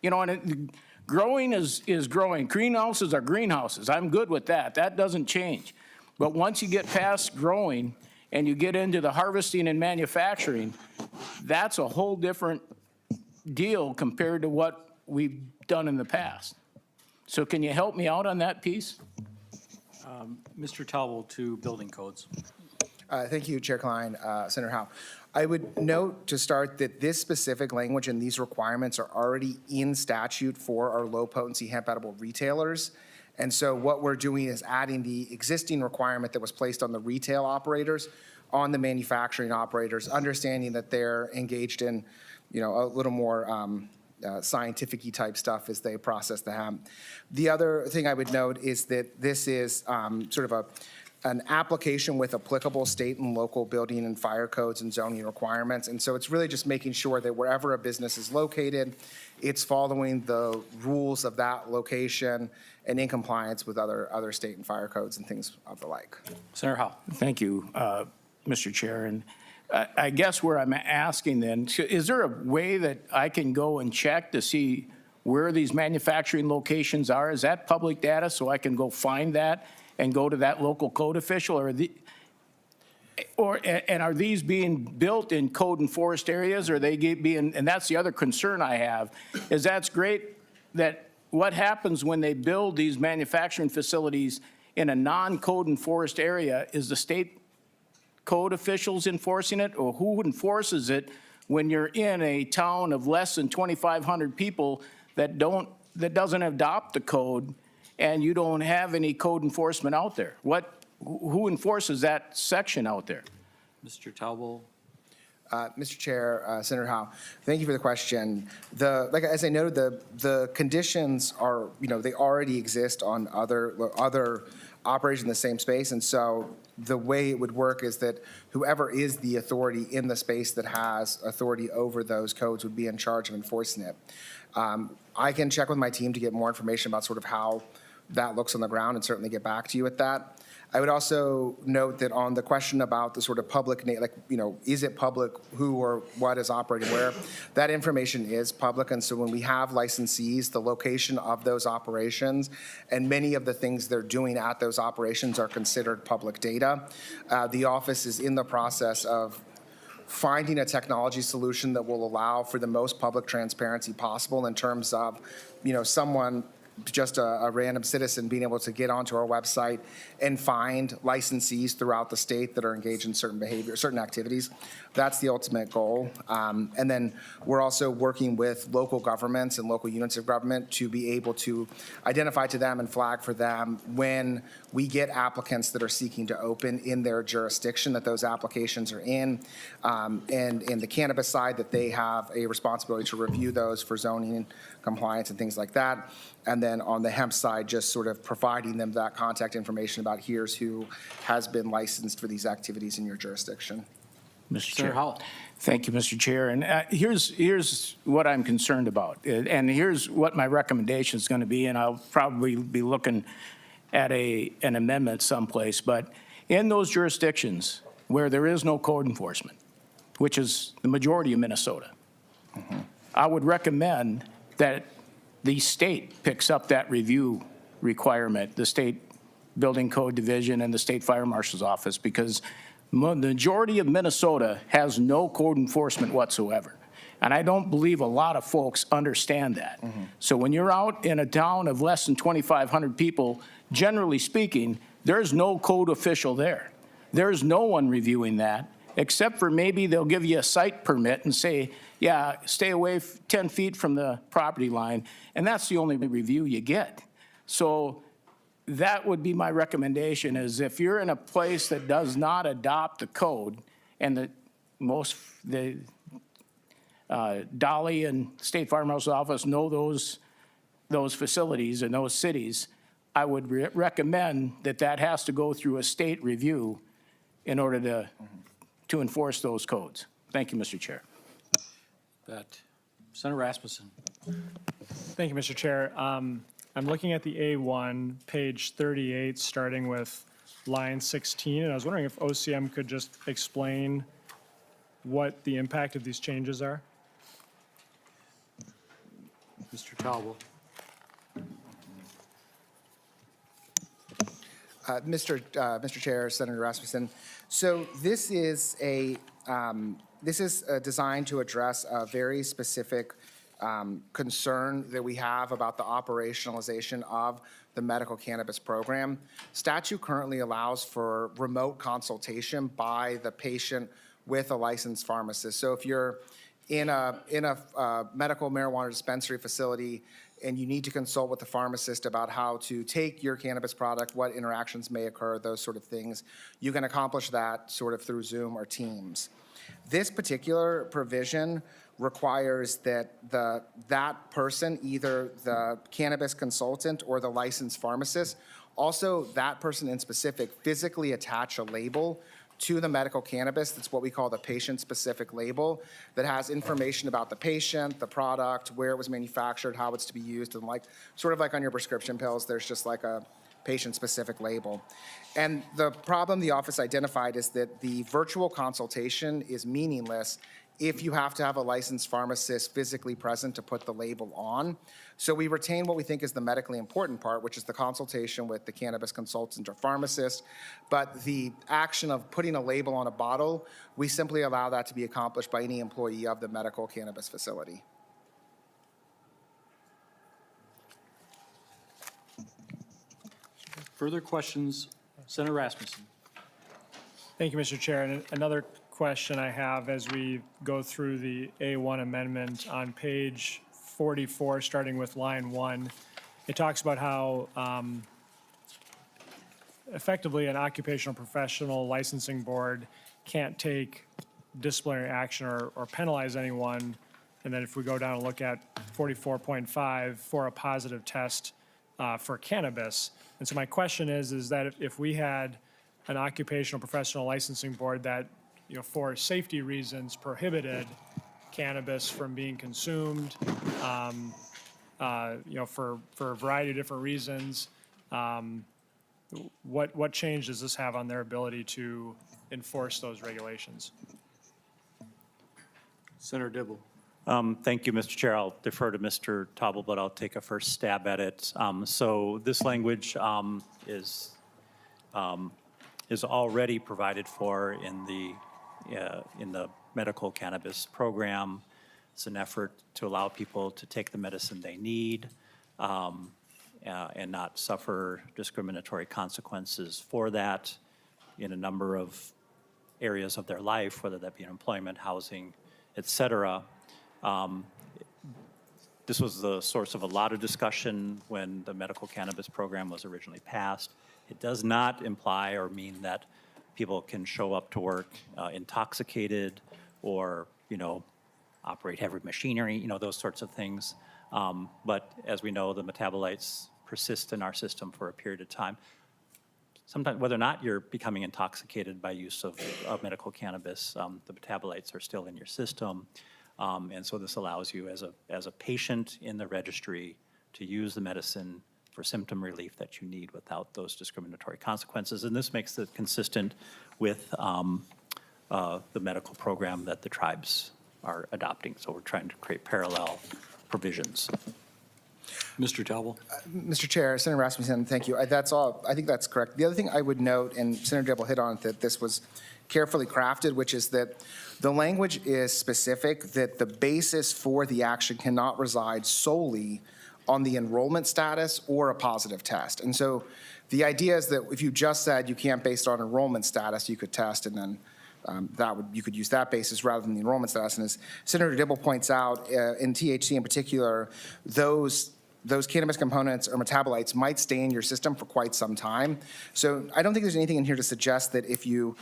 and growing is growing. Greenhouses are greenhouses. I'm good with that. That doesn't change. But once you get past growing and you get into the harvesting and manufacturing, that's a whole different deal compared to what we've done in the past. So can you help me out on that piece? Mr. Towell to building codes. Thank you, Chair Klein, Senator Howe. I would note to start that this specific language and these requirements are already in statute for our low-potency hemp edible retailers. And so what we're doing is adding the existing requirement that was placed on the retail operators on the manufacturing operators, understanding that they're engaged in, a little more scientific-y type stuff as they process the hemp. The other thing I would note is that this is sort of an application with applicable state and local building and fire codes and zoning requirements. And so it's really just making sure that wherever a business is located, it's following the rules of that location and in compliance with other state and fire codes and things of the like. Senator Howe. Thank you, Mr. Chair. And I guess where I'm asking then, is there a way that I can go and check to see where these manufacturing locations are? Is that public data so I can go find that and go to that local code official? And are these being built in code and forest areas? Or are they being, and that's the other concern I have, is that's great that what happens when they build these manufacturing facilities in a non-code and forest area? Is the state code officials enforcing it, or who enforces it when you're in a town of less than 2,500 people that doesn't adopt the code and you don't have any code enforcement out there? Who enforces that section out there? Mr. Taubel. Mr. Chair, Senator Howe, thank you for the question. As I noted, the conditions are, they already exist on other operations in the same space, and so the way it would work is that whoever is the authority in the space that has authority over those codes would be in charge of enforcing it. I can check with my team to get more information about sort of how that looks on the ground and certainly get back to you with that. I would also note that on the question about the sort of public, is it public who or what is operating where, that information is public. And so when we have licensees, the location of those operations and many of the things they're doing at those operations are considered public data. The office is in the process of finding a technology solution that will allow for the most public transparency possible in terms of, someone, just a random citizen being able to get onto our website and find licensees throughout the state that are engaged in certain behavior, certain activities. That's the ultimate goal. And then we're also working with local governments and local units of government to be able to identify to them and flag for them when we get applicants that are seeking to open in their jurisdiction, that those applications are in, and in the cannabis side, that they have a responsibility to review those for zoning and compliance and things like that. And then on the hemp side, just sort of providing them that contact information about here's who has been licensed for these activities in your jurisdiction. Mr. Chair. Thank you, Mr. Chair. And here's what I'm concerned about. And here's what my recommendation is going to be, and I'll probably be looking at an amendment someplace. But in those jurisdictions where there is no code enforcement, which is the majority of Minnesota, I would recommend that the state picks up that review requirement, the state building code division and the state fire marshal's office, because the majority of Minnesota has no code enforcement whatsoever. And I don't believe a lot of folks understand that. So when you're out in a town of less than 2,500 people, generally speaking, there's no code official there. There's no one reviewing that, except for maybe they'll give you a site permit and say, yeah, stay away 10 feet from the property line, and that's the only review you get. So that would be my recommendation, is if you're in a place that does not adopt the code, and the Dolly and State Fire Marshal's Office know those facilities and those cities, I would recommend that has to go through a state review in order to enforce those codes. Thank you, Mr. Chair. Senator Rasmussen. Thank you, Mr. Chair. I'm looking at the A1, page 38, starting with line 16, and I was wondering if OCM could just explain what the impact of these changes are. Mr. Taubel. Mr. Chair, Senator Rasmussen. So this is designed to address a very specific concern that we have about the operationalization of the medical cannabis program. Statute currently allows for remote consultation by the patient with a licensed pharmacist. So if you're in a medical marijuana dispensary facility and you need to consult with the pharmacist about how to take your cannabis product, what interactions may occur, those sort of things, you can accomplish that sort of through Zoom or Teams. This particular provision requires that that person, either the cannabis consultant or the licensed pharmacist, also that person in specific physically attach a label to the medical cannabis. That's what we call the patient-specific label that has information about the patient, the product, where it was manufactured, how it's to be used, and sort of like on your prescription pills, there's just like a patient-specific label. And the problem the office identified is that the virtual consultation is meaningless if you have to have a licensed pharmacist physically present to put the label on. So we retain what we think is the medically important part, which is the consultation with the cannabis consultant or pharmacist. But the action of putting a label on a bottle, we simply allow that to be accomplished by any employee of the medical cannabis facility. Further questions? Senator Rasmussen. Thank you, Mr. Chair. And another question I have as we go through the A1 amendment on page 44, starting with line 1, it talks about how effectively an occupational professional licensing board can't take disciplinary action or penalize anyone. And then if we go down and look at 44.5 for a positive test for cannabis. And so my question is that if we had an occupational professional licensing board that, for safety reasons prohibited cannabis from being consumed, for a variety of different reasons, what change does this have on their ability to enforce those regulations? Senator Dibble. Thank you, Mr. Chair. I'll defer to Mr. Tobble, but I'll take a first stab at it. So this language is already provided for in the medical cannabis program. It's an effort to allow people to take the medicine they need and not suffer discriminatory consequences for that in a number of areas of their life, whether that be in employment, housing, et cetera. This was the source of a lot of discussion when the medical cannabis program was originally passed. It does not imply or mean that people can show up to work intoxicated or, operate heavy machinery, those sorts of things. But as we know, the metabolites persist in our system for a period of time. Sometimes, whether or not you're becoming intoxicated by use of medical cannabis, the metabolites are still in your system. And so this allows you as a patient in the registry to use the medicine for symptom relief that you need without those discriminatory consequences. And this makes it consistent with the medical program that the tribes are adopting. So we're trying to create parallel provisions. Mr. Tobble. Mr. Chair, Senator Rasmussen, thank you. That's all. I think that's correct. The other thing I would note, and Senator Dibble hit on it, that this was carefully crafted, which is that the language is specific that the basis for the action cannot reside solely on the enrollment status or a positive test. And so the idea is that if you just said you can't base it on enrollment status, you could test and then you could use that basis rather than the enrollment status. And as Senator Dibble points out, in THC in particular, those cannabis components or metabolites might stay in your system for quite some time. So I don't think there's anything in here to suggest that if you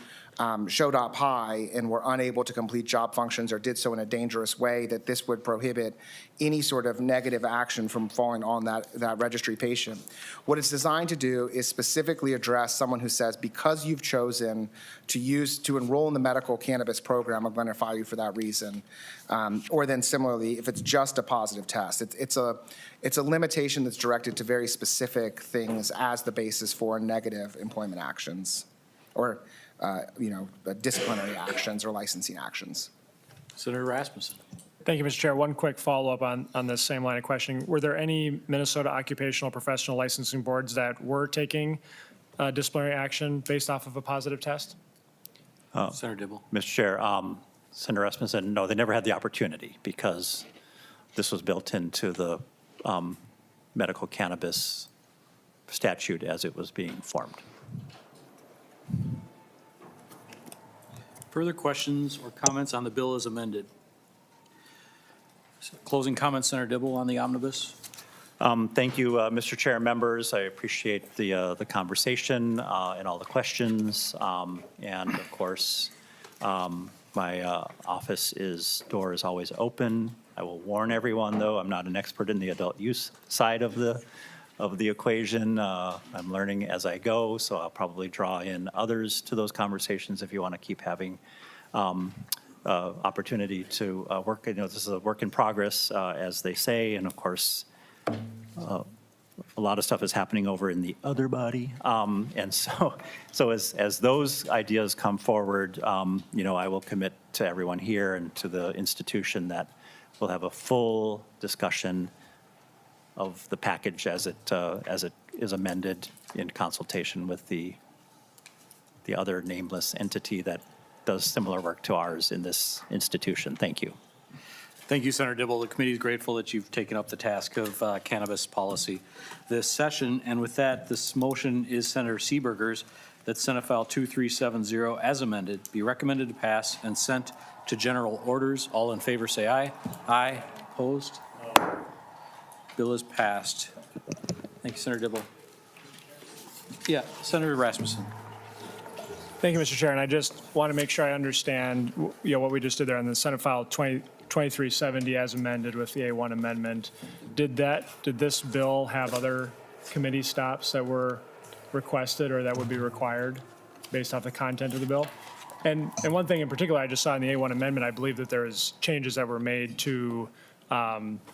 showed up high and were unable to complete job functions or did so in a dangerous way, that this would prohibit any sort of negative action from falling on that registry patient. What it's designed to do is specifically address someone who says, because you've chosen to enroll in the medical cannabis program, I'm going to file you for that reason. Or then similarly, if it's just a positive test, it's a limitation that's directed to very specific things as the basis for negative employment actions or disciplinary actions or licensing actions. Senator Rasmussen. Thank you, Mr. Chair. One quick follow-up on this same line of questioning. Were there any Minnesota occupational professional licensing boards that were taking disciplinary action based off of a positive test? Senator Dibble. Mr. Chair, Senator Rasmussen, no, they never had the opportunity because this was built into the medical cannabis statute as it was being formed. Further questions or comments on the bill as amended? Closing comments, Senator Dibble, on the omnibus. Thank you, Mr. Chair and members. I appreciate the conversation and all the questions. And of course, my office door is always open. I will warn everyone, though, I'm not an expert in the adult use side of the equation. I'm learning as I go, so I'll probably draw in others to those conversations if you want to keep having opportunity to work. This is a work in progress, as they say, and of course, a lot of stuff is happening over in the other body. And so as those ideas come forward, I will commit to everyone here and to the institution that we'll have a full discussion of the package as it is amended in consultation with the other nameless entity that does similar work to ours in this institution. Thank you. Thank you, Senator Dibble. The committee is grateful that you've taken up the task of cannabis policy this session. And with that, this motion is Senator Seeberger's, that Senate File 2370 as amended be recommended to pass and sent to general orders. All in favor say aye. Aye. Opposed? Bill is passed. Thank you, Senator Dibble. Yeah, Senator Rasmussen. Thank you, Mr. Chair. And I just want to make sure I understand, what we just did there on the Senate File 2370 as amended with the A1 amendment. Did this bill have other committee stops that were requested or that would be required based off the content of the bill? And one thing in particular I just saw in the A1 amendment, I believe that there's changes that were made to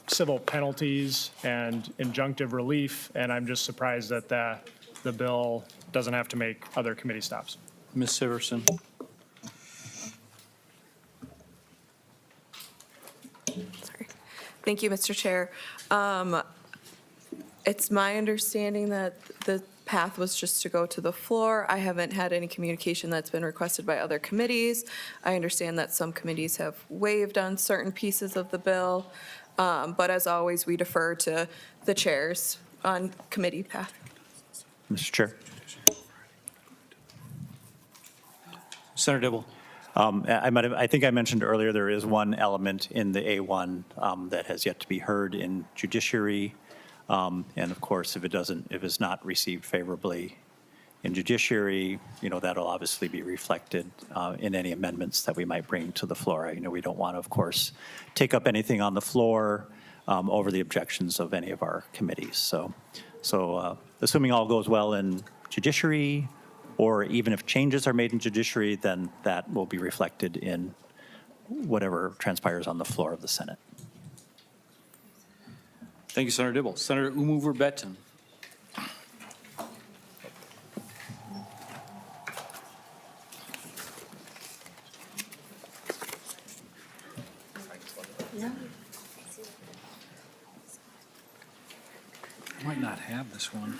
civil penalties and injunctive relief, and I'm just surprised that the bill doesn't have to make other committee stops. Ms. Siverson. Sorry. Thank you, Mr. Chair. It's my understanding that the path was just to go to the floor. I haven't had any communication that's been requested by other committees. I understand that some committees have waived on certain pieces of the bill, but as always, we defer to the chairs on committee path. Mr. Chair. Senator Dibble. I think I mentioned earlier there is one element in the A1 that has yet to be heard in judiciary. And of course, if it's not received favorably in judiciary, that'll obviously be reflected in any amendments that we might bring to the floor. We don't want to, of course, take up anything on the floor over the objections of any of our committees. So assuming all goes well in judiciary, or even if changes are made in judiciary, then that will be reflected in whatever transpires on the floor of the Senate. Thank you, Senator Dibble. Senator Oumou Verbeten. I might not have this one.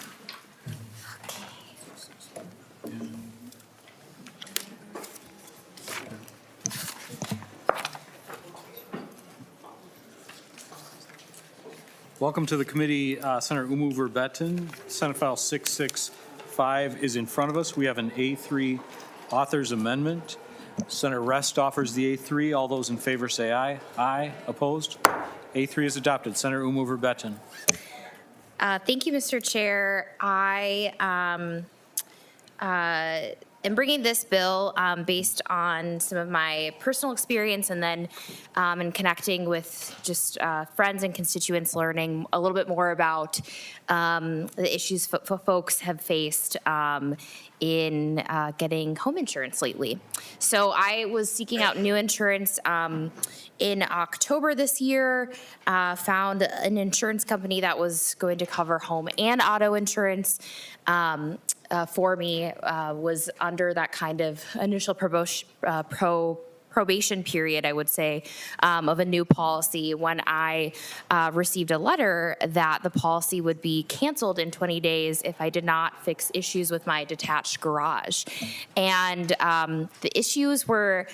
Welcome to the committee, Senator Oumou Verbeten. Senate File 665 is in front of us. We have an A3 author's amendment. Senator Rest offers the A3. All those in favor say aye. Aye. Opposed? A3 is adopted. Senator Oumou Verbeten. Thank you, Mr. Chair. I am bringing this bill based on some of my personal experience and then in connecting with just friends and constituents, learning a little bit more about the issues folks have faced in getting home insurance lately. So I was seeking out new insurance in October this year, found an insurance company that was going to cover home and auto insurance for me, was under that kind of initial probation period, I would say, of a new policy when I received a letter that the policy would be canceled in 20 days if I did not fix issues with my detached garage. And the issues were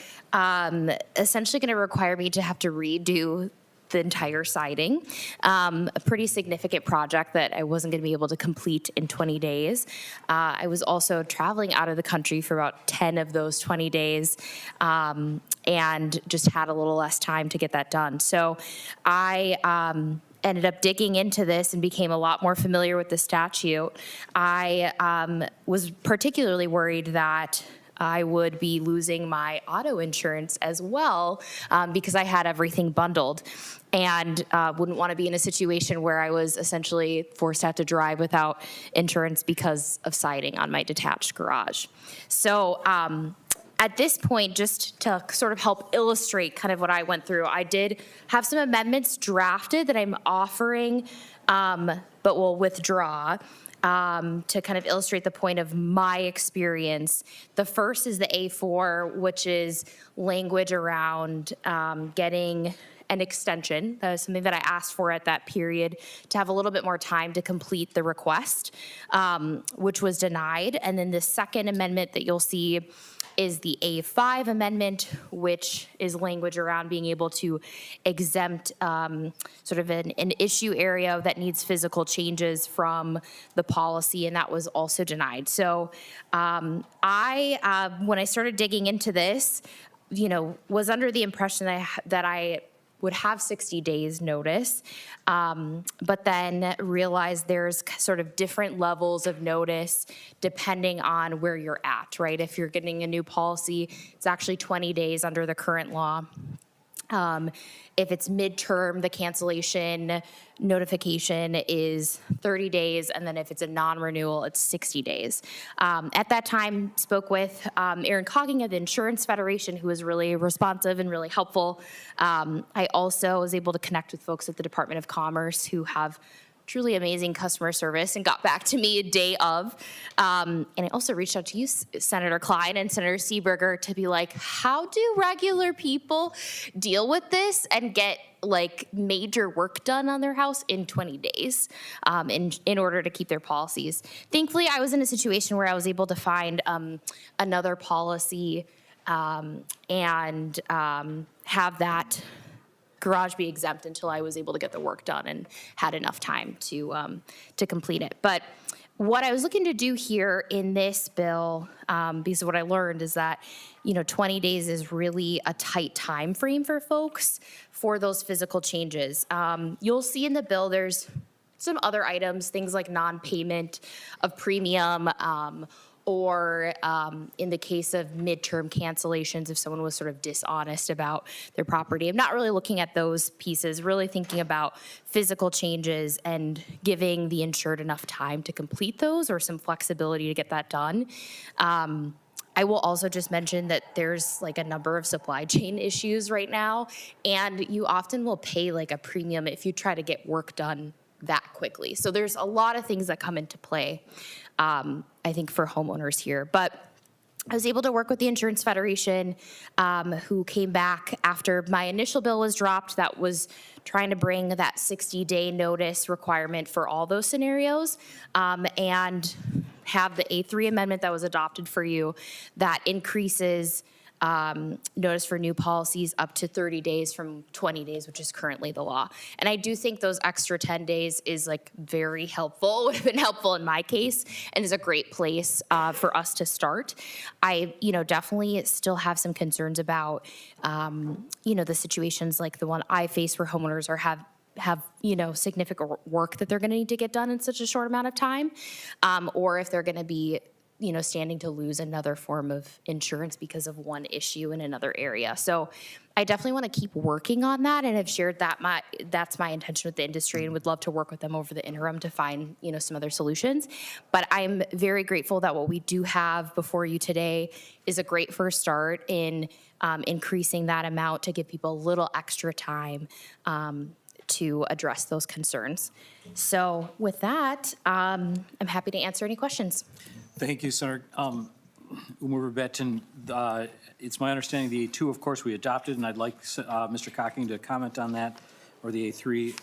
essentially going to require me to have to redo the entire siding. A pretty significant project that I wasn't going to be able to complete in 20 days. I was also traveling out of the country for about 10 of those 20 days and just had a little less time to get that done. So I ended up digging into this and became a lot more familiar with the statute. I was particularly worried that I would be losing my auto insurance as well because I had everything bundled and wouldn't want to be in a situation where I was essentially forced to have to drive without insurance because of siding on my detached garage. So at this point, just to sort of help illustrate kind of what I went through, I did have some amendments drafted that I'm offering, but will withdraw. To kind of illustrate the point of my experience. The first is the A4, which is language around getting an extension. That was something that I asked for at that period to have a little bit more time to complete the request, which was denied. And then the second amendment that you'll see is the A5 amendment, which is language around being able to exempt sort of an issue area that needs physical changes from the policy, and that was also denied. So when I started digging into this, was under the impression that I would have 60 days notice, but then realized there's sort of different levels of notice depending on where you're at, right? If you're getting a new policy, it's actually 20 days under the current law. If it's midterm, the cancellation notification is 30 days, and then if it's a non-renewal, it's 60 days. At that time, spoke with Aaron Cogging of the Insurance Federation, who was really responsive and really helpful. I also was able to connect with folks at the Department of Commerce who have truly amazing customer service and got back to me a day of. And I also reached out to you, Senator Klein and Senator Seeberger, to be like, how do regular people deal with this and get like major work done on their house in 20 days in order to keep their policies? Thankfully, I was in a situation where I was able to find another policy and have that garage be exempt until I was able to get the work done and had enough time to complete it. But what I was looking to do here in this bill, because of what I learned is that 20 days is really a tight time frame for folks for those physical changes. You'll see in the bill there's some other items, things like non-payment of premium, or in the case of midterm cancellations, if someone was sort of dishonest about their property. I'm not really looking at those pieces, really thinking about physical changes and giving the insured enough time to complete those or some flexibility to get that done. I will also just mention that there's like a number of supply chain issues right now, and you often will pay like a premium if you try to get work done that quickly. So there's a lot of things that come into play, I think, for homeowners here. But I was able to work with the Insurance Federation, who came back after my initial bill was dropped that was trying to bring that 60-day notice requirement for all those scenarios, and have the A3 amendment that was adopted for you that increases notice for new policies up to 30 days from 20 days, which is currently the law. And I do think those extra 10 days is like very helpful, would have been helpful in my case, and is a great place for us to start. I, definitely still have some concerns about, the situations like the one I face where homeowners are have significant work that they're going to need to get done in such a short amount of time, or if they're going to be standing to lose another form of insurance because of one issue in another area. So I definitely want to keep working on that, and have shared that that's my intention with the industry, and would love to work with them over the interim to find, some other solutions. But I'm very grateful that what we do have before you today is a great first start in increasing that amount to give people a little extra time to address those concerns. So with that, I'm happy to answer any questions. Thank you, Senator. Oumou Verbeten, it's my understanding the A2, of course, we adopted, and I'd like Mr. Cogging to comment on that, or the A3.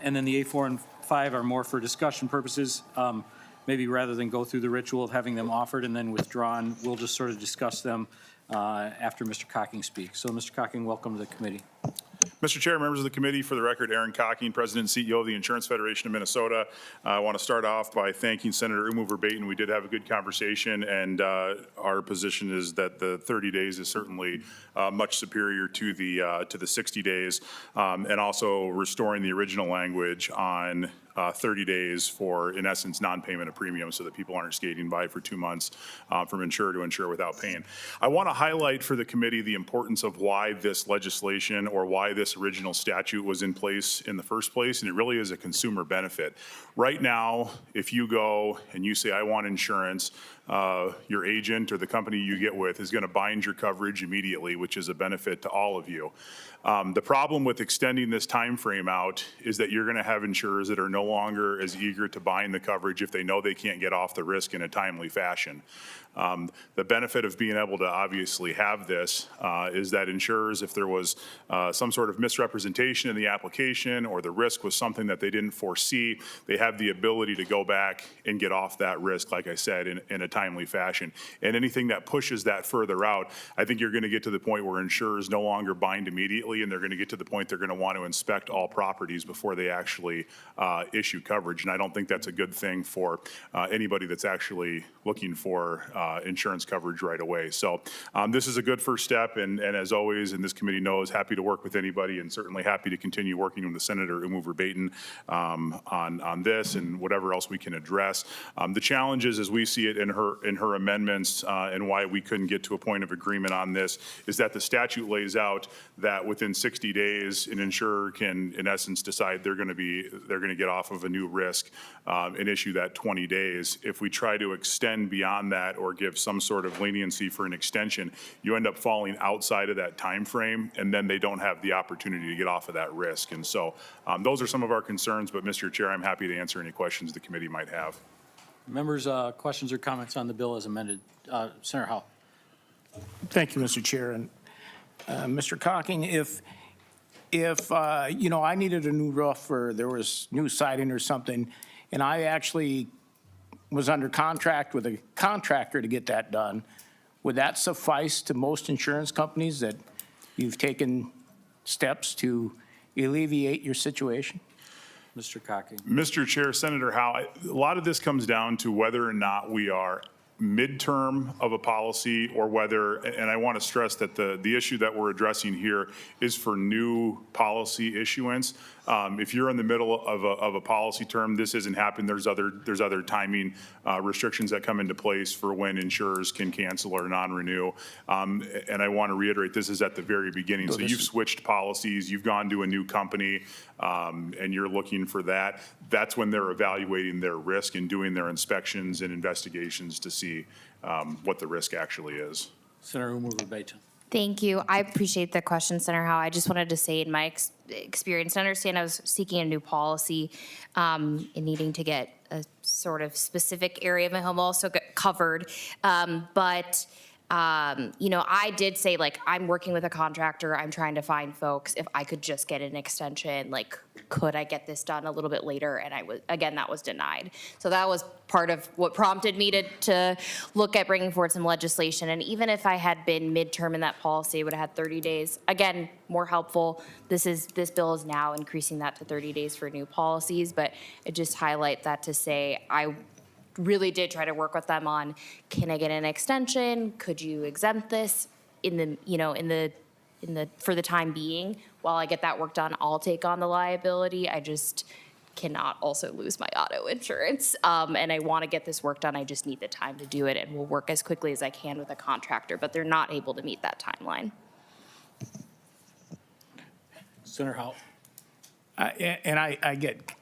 And then the A4 and 5 are more for discussion purposes. Maybe rather than go through the ritual of having them offered and then withdrawn, we'll just sort of discuss them after Mr. Cogging speaks. So, Mr. Cogging, welcome to the committee. Mr. Chair, members of the committee, for the record, Aaron Cocking, President and CEO of the Insurance Federation of Minnesota. I want to start off by thanking Senator Oumou Verbeten. We did have a good conversation, and our position is that the 30 days is certainly much superior to the 60 days, and also restoring the original language on 30 days for, in essence, non-payment of premiums so that people aren't skating by for 2 months from insure to insure without paying. I want to highlight for the committee the importance of why this legislation or why this original statute was in place in the first place, and it really is a consumer benefit. Right now, if you go and you say, I want insurance, your agent or the company you get with is going to bind your coverage immediately, which is a benefit to all of you. The problem with extending this time frame out is that you're going to have insurers that are no longer as eager to bind the coverage if they know they can't get off the risk in a timely fashion. The benefit of being able to obviously have this is that insurers, if there was some sort of misrepresentation in the application or the risk was something that they didn't foresee, they have the ability to go back and get off that risk, like I said, in a timely fashion. And anything that pushes that further out, I think you're going to get to the point where insurers no longer bind immediately, and they're going to get to the point they're going to want to inspect all properties before they actually issue coverage. And I don't think that's a good thing for anybody that's actually looking for insurance coverage right away. So this is a good first step, and as always, and this committee knows, happy to work with anybody and certainly happy to continue working with Senator Oumou Verbeten on this and whatever else we can address. The challenges as we see it in her amendments and why we couldn't get to a point of agreement on this is that the statute lays out that within 60 days an insurer can in essence decide they're going to get off of a new risk and issue that 20 days. If we try to extend beyond that or give some sort of leniency for an extension, you end up falling outside of that time frame, and then they don't have the opportunity to get off of that risk. And so those are some of our concerns, but Mr. Chair, I'm happy to answer any questions the committee might have. Members, questions or comments on the bill as amended? Senator Howe. Thank you, Mr. Chair. And Mr. Cocking, if you know, I needed a new roof or there was new siding or something, and I actually was under contract with a contractor to get that done, would that suffice to most insurance companies that you've taken steps to alleviate your situation? Mr. Cocking. Mr. Chair, Senator Howe, a lot of this comes down to whether or not we are midterm of a policy or whether, and I want to stress that the issue that we're addressing here is for new policy issuance. If you're in the middle of a policy term, this hasn't happened. There's other timing restrictions that come into place for when insurers can cancel or non-renew. And I want to reiterate, this is at the very beginning. So you've switched policies, you've gone to a new company, and you're looking for that. That's when they're evaluating their risk and doing their inspections and investigations to see what the risk actually is. Senator Oumou Verbeten. Thank you. I appreciate the question, Senator Howe. I just wanted to say in my experience, to understand I was seeking a new policy and needing to get a sort of specific area of my home also covered. You know, I did say, like, I'm working with a contractor. I'm trying to find folks. If I could just get an extension, like, could I get this done a little bit later? And again, that was denied. So that was part of what prompted me to look at bringing forward some legislation. And even if I had been midterm in that policy, I would have had 30 days. Again, more helpful. This bill is now increasing that to 30 days for new policies. But I just highlight that to say I really did try to work with them on, can I get an extension? Could you exempt this for the time being? While I get that work done, I'll take on the liability. I just cannot also lose my auto insurance. And I want to get this work done. I just need the time to do it, and we'll work as quickly as I can with a contractor, but they're not able to meet that timeline. Senator Howe. I get,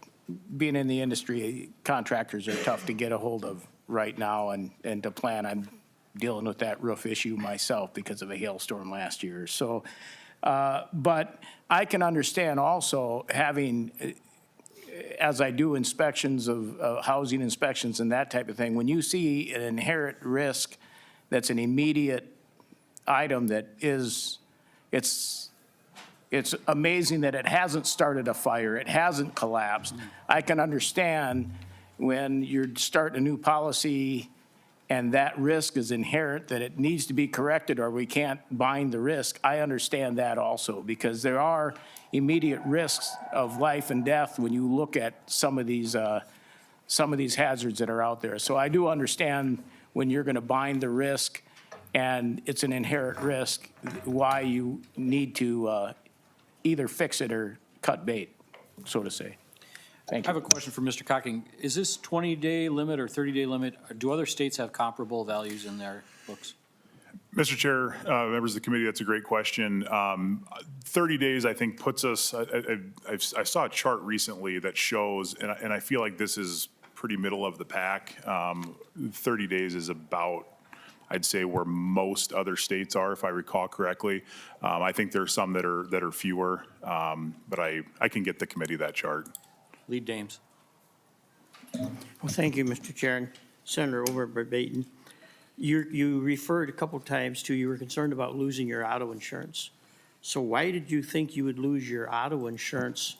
being in the industry, contractors are tough to get a hold of right now and to plan. I'm dealing with that roof issue myself because of a hailstorm last year. So, but I can understand also having, as I do inspections of housing inspections and that type of thing, when you see an inherent risk that's an immediate item that is, it's amazing that it hasn't started a fire, it hasn't collapsed. I can understand when you're starting a new policy and that risk is inherent, that it needs to be corrected or we can't bind the risk, I understand that also, because there are immediate risks of life and death when you look at some of these hazards that are out there. So I do understand when you're going to bind the risk and it's an inherent risk, why you need to either fix it or cut bait, so to say. Thank I you. have a question for Mr. Cocking. Is this 20-day limit or 30-day limit? Or do other states have comparable values in their books? Mr. Chair, members of the committee, that's a great question. 30 days, I think, puts us, I saw a chart recently that shows, and I feel like this is pretty middle of the pack. 30 days is about, I'd say, where most other states are, if I recall correctly. I think there are some that are fewer, but I can get the committee that chart. Lead Dames. Well, thank you, Mr. Chair. And Senator Oumou Verbeten, you referred a couple times to you were concerned about losing your auto insurance. So why did you think you would lose your auto insurance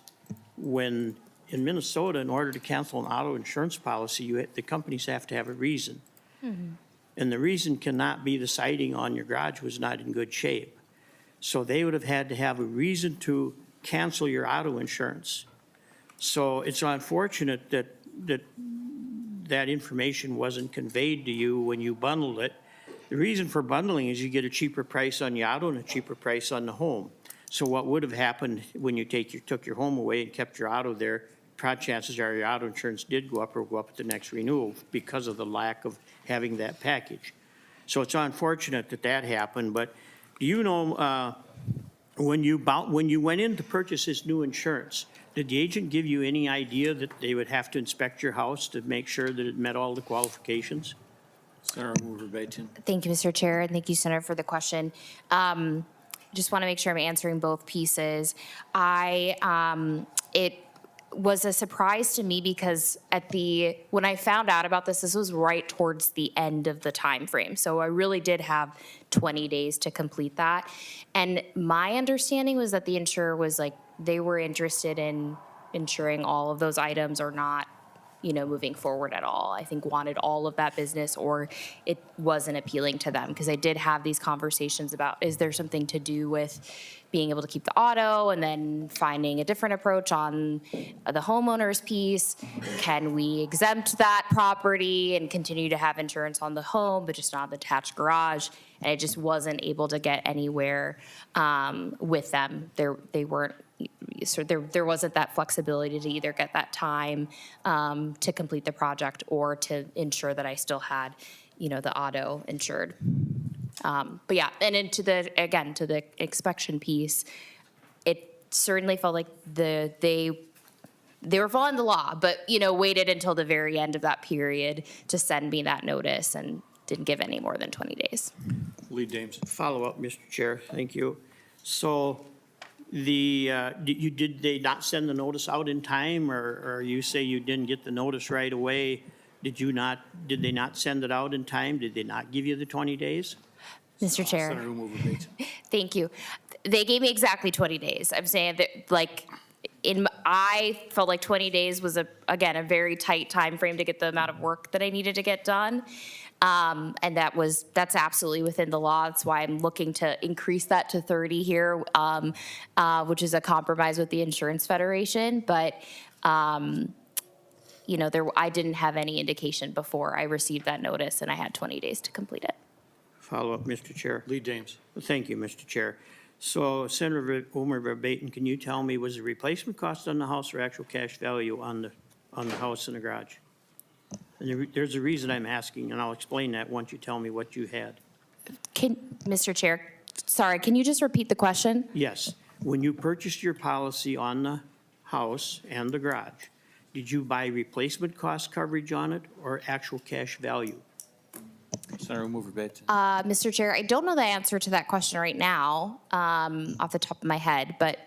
when in Minnesota, in order to cancel an auto insurance policy, the companies have to have a reason. Mm-hmm. And the reason cannot be the siding on your garage was not in good shape. So they would have had to have a reason to cancel your auto insurance. So it's unfortunate that information wasn't conveyed to you when you bundled it. The reason for bundling is you get a cheaper price on your auto and a cheaper price on the home. So what would have happened when you took your home away and kept your auto there, chances are your auto insurance did go up or go up at the next renewal because of the lack of having that package. So it's unfortunate that happened, but do you know when you went in to purchase this new insurance, did the agent give you any idea that they would have to inspect your house to make sure that it met all the qualifications? Senator Oumou Verbeten. Thank you, Mr. Chair, and thank you, Senator, for the question. Just want to make sure I'm answering both pieces. It was a surprise to me because when I found out about this was right towards the end of the time frame. So I really did have 20 days to complete that. And my understanding was that the insurer was like, they were interested in insuring all of those items or not, moving forward at all. I think wanted all of that business, or it wasn't appealing to them, because I did have these conversations about, is there something to do with being able to keep the auto and then finding a different approach on the homeowner's piece? Can we exempt that property and continue to have insurance on the home, but just not the attached garage? And I just wasn't able to get anywhere with them. They weren't. So there wasn't that flexibility to either get that time to complete the project or to ensure that I still had, the auto insured. But yeah, and into to the inspection piece, it certainly felt like they were following the law, but waited until the very end of that period to send me that notice and didn't give any more than 20 days. Lead Dames. Follow up, Mr. Chair. Thank you. So did they not send the notice out in time, or you say you didn't get the notice right away? Did they not send it out in time? Did they not give you the 20 days? Mr. Chair. Senator Oumou Verbeten. Thank you. They gave me exactly 20 days. I'm saying that, I felt like 20 days was a very tight time frame to get the amount of work that I needed to get done. And that's absolutely within the law. That's why I'm looking to increase that to 30 here, which is a compromise with the Insurance Federation. But, I didn't have any indication before I received that notice, and I had 20 days to complete it. Follow up, Mr. Chair. Lead Dames. Thank you, Mr. Chair. So Senator Oumou Verbeten, can you tell me, was the replacement cost on the house or actual cash value on the house and the garage? And there's a reason I'm asking, and I'll explain that once you tell me what you had. Mr. Chair, sorry, can you just repeat the question? Yes. When you purchased your policy on the house and the garage, did you buy replacement cost coverage on it or actual cash value? Senator Oumou Verbeten. Mr. Chair, I don't know the answer to that question right now off the top of my head, but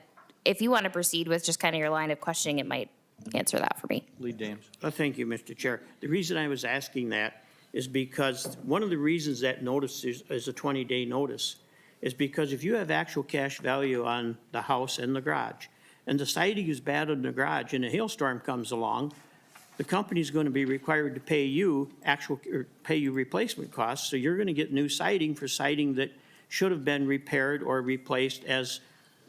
if you want to proceed with just kind of your line of questioning, it might answer that for me. Lead Dames. Thank you, Mr. Chair. The reason I was asking that is because one of the reasons that notice is a 20-day notice is because if you have actual cash value on the house and the garage, and the siding is bad in the garage and a hailstorm comes along, the company's going to be required to pay you pay you replacement costs, so you're going to get new siding for siding that should have been repaired or replaced as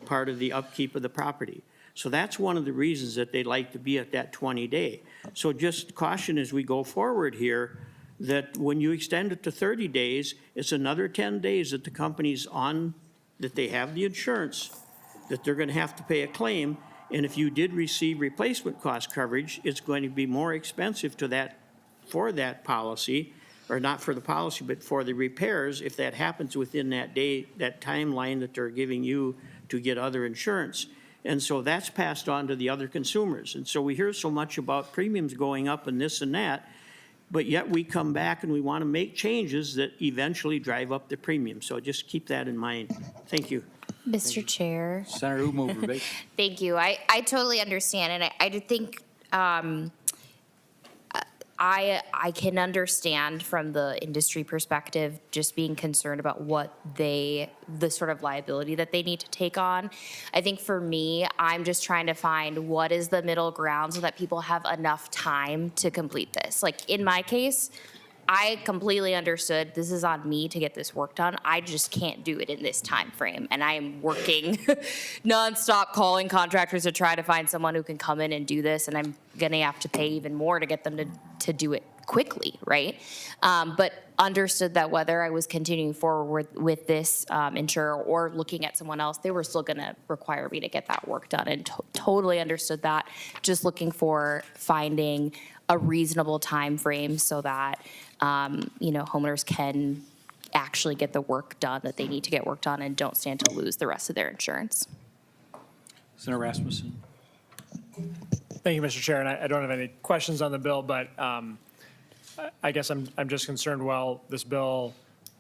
part of the upkeep of the property. So that's one of the reasons that they like to be at that 20-day. So just caution as we go forward here, that when you extend it to 30 days, it's another 10 days that the company's on, that they have the insurance, that they're going to have to pay a claim. And if you did receive replacement cost coverage, it's going to be more expensive to that, for that policy, or not for the policy, but for the repairs, if that happens within that day, that timeline that they're giving you to get other insurance. And so that's passed on to the other consumers. And so we hear so much about premiums going up and this and that, but yet we come back and we want to make changes that eventually drive up the premium. So just keep that in mind. Thank you. Mr. Chair. Senator Oumou Verbeten. Thank you. I totally understand, and I do think I can understand from the industry perspective just being concerned about the sort of liability that they need to take on. I think for me, I'm just trying to find what is the middle ground so that people have enough time to complete this. Like in my case, I completely understood this is on me to get this work done. I just can't do it in this time frame. And I am working nonstop calling contractors to try to find someone who can come in and do this. And I'm going to have to pay even more to get them to do it quickly, right? But understood that whether I was continuing forward with this insurer or looking at someone else, they were still going to require me to get that work done, and totally understood that. Just looking for finding a reasonable time frame so that homeowners can actually get the work done that they need to get work done and don't stand to lose the rest of their insurance. Senator Rasmussen. Thank you, Mr. Chair, and I don't have any questions on the bill, but I guess I'm just concerned, well, this bill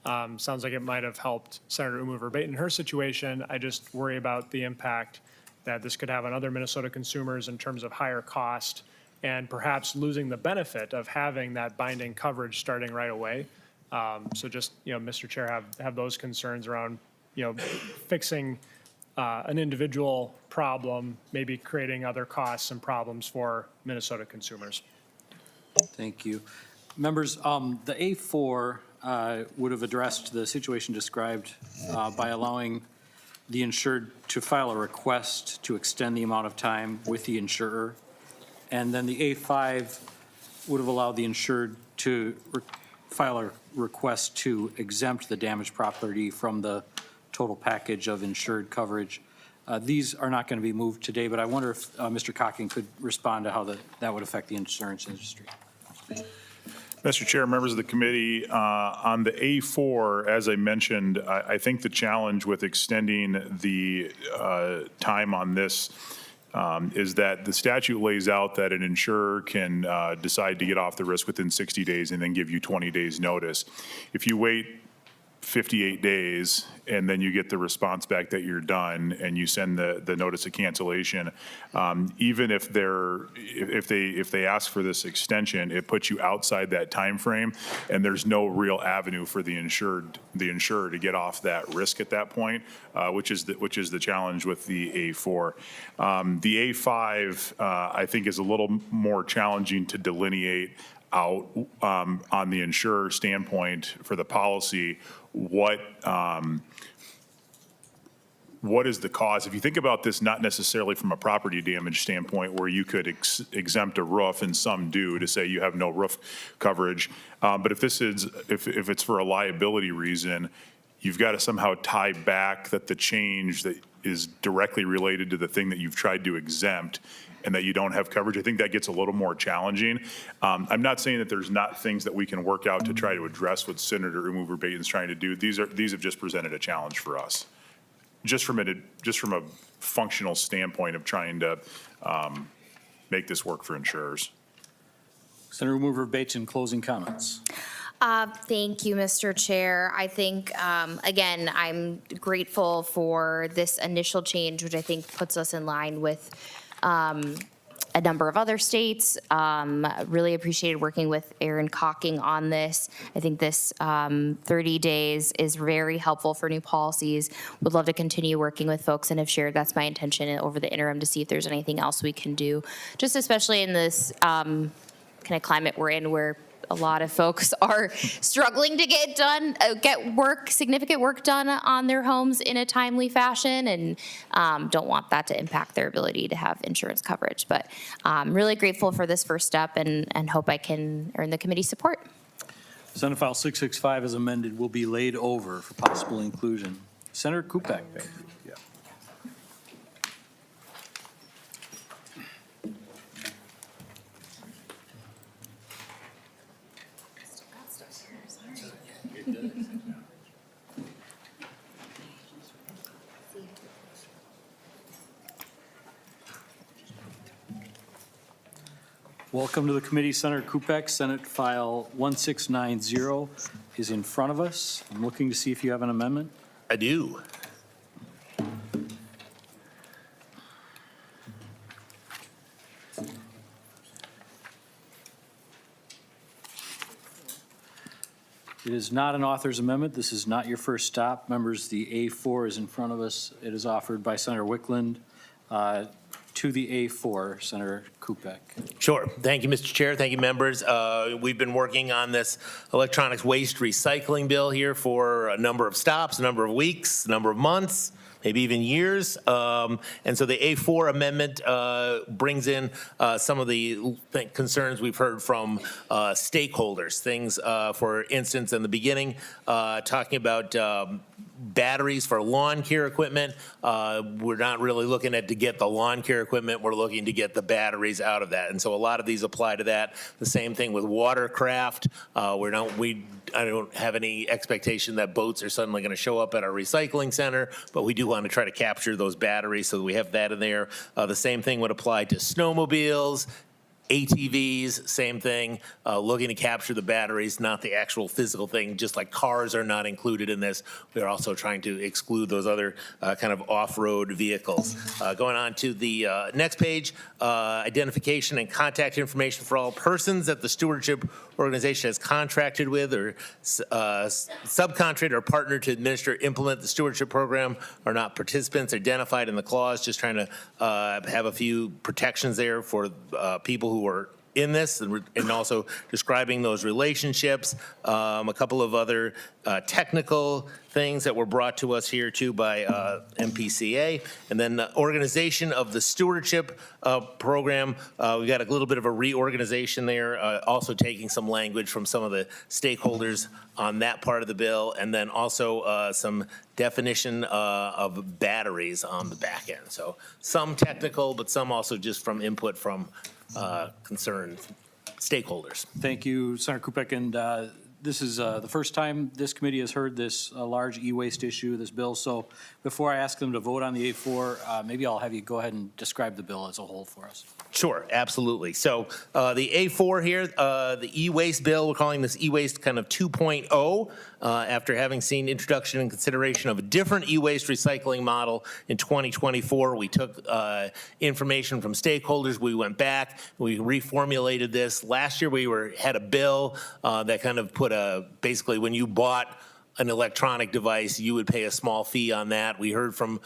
sounds like it might have helped Senator Oumou Verbeten in her situation. I just worry about the impact that this could have on other Minnesota consumers in terms of higher cost and perhaps losing the benefit of having that binding coverage starting right away. So just, Mr. Chair, have those concerns around, fixing an individual problem, maybe creating other costs and problems for Minnesota consumers. Thank you. Members, the A4 would have addressed the situation described by allowing the insured to file a request to extend the amount of time with the insurer. And then the A5 would have allowed the insured to file a request to exempt the damaged property from the total package of insured coverage. These are not going to be moved today, but I wonder if Mr. Cocking could respond to how that would affect the insurance industry. Mr. Chair, members of the committee, on the A4, as I mentioned, I think the challenge with extending the time on this is that the statute lays out that an insurer can decide to get off the risk within 60 days and then give you 20 days notice. If you wait 58 days and then you get the response back that you're done and you send the notice of cancellation, even if they ask for this extension, it puts you outside that time frame, and there's no real avenue for the insurer to get off that risk at that point, which is the challenge with the A4. The A5 I think is a little more challenging to delineate out on the insurer standpoint for the policy. What is the cause? If you think about this, not necessarily from a property damage standpoint where you could exempt a roof, and some do, to say you have no roof coverage, but if it's for a liability reason, you've got to somehow tie back that the change that is directly related to the thing that you've tried to exempt and that you don't have coverage. I think that gets a little more challenging. I'm not saying that there's not things that we can work out to try to address what Senator Oumou Verbeten is trying to do. These have just presented a challenge for us, just from a functional standpoint of trying to make this work for insurers. Senator Oumou Verbeten, closing comments. Thank you, Mr. Chair. I think, again, I'm grateful for this initial change, which I think puts us in line with a number of other states. Really appreciated working with Aaron Cocking on this. I think this 30 days is very helpful for new policies. Would love to continue working with folks, and have shared that's my intention over the interim to see if there's anything else we can do, just especially in this kind of climate we're in, where a lot of folks are struggling to get significant work done on their homes in a timely fashion, and don't want that to impact their ability to have insurance coverage. But I'm really grateful for this first step, and hope I can earn the committee's support. Senate File 665 as amended will be laid over for possible inclusion. Senator Kupec. Yeah. Welcome to the committee, Senator Kupec. Senate File 1690 is in front of us. I'm looking to see if you have an amendment. I do. It is not an author's amendment. This is not your first stop. Members, the A4 is in front of us. It is offered by Senator Wiklund. To the A4, Senator Kupec. Sure. Thank you, Mr. Chair. Thank you, members. We've been working on this electronics waste recycling bill here for a number of stops, a number of weeks, a number of months, maybe even years. And so the A4 amendment brings in some of the concerns we've heard from stakeholders. Things, for instance, in the beginning, talking about batteries for lawn care equipment. We're not really looking to get the lawn care equipment. We're looking to get the batteries out of that. And so a lot of these apply to that. The same thing with watercraft. I don't have any expectation that boats are suddenly going to show up at our recycling center, but we do want to try to capture those batteries so that we have that in there. The same thing would apply to snowmobiles, ATVs, same thing, looking to capture the batteries, not the actual physical thing, just like cars are not included in this. We're also trying to exclude those other kind of off-road vehicles. Going on to the next page, identification and contact information for all persons that the stewardship organization has contracted with or subcontracted or partnered to administer, implement the stewardship program are not participants identified in the clause, just trying to have a few protections there for people who are in this, and also describing those relationships. A couple of other technical things that were brought to us here too by MPCA, and then the organization of the stewardship program. We got a little bit of a reorganization there, also taking some language from some of the stakeholders on that part of the bill, and then also some definition of batteries on the back end. So some technical, but some also just from input from concerned stakeholders. Thank you, Senator Kupec. And this is the first time this committee has heard this large e-waste issue, this bill. So before I ask them to vote on the A4, maybe I'll have you go ahead and describe the bill as a whole for us. Sure, absolutely. So the A4 here, the e-waste bill, we're calling this e-waste kind of 2.0 after having seen introduction and consideration of a different e-waste recycling model in 2024. We took information from stakeholders. We went back, we reformulated this. Last year we had a bill that kind of put basically when you bought an electronic device, you would pay a small fee on that. We heard from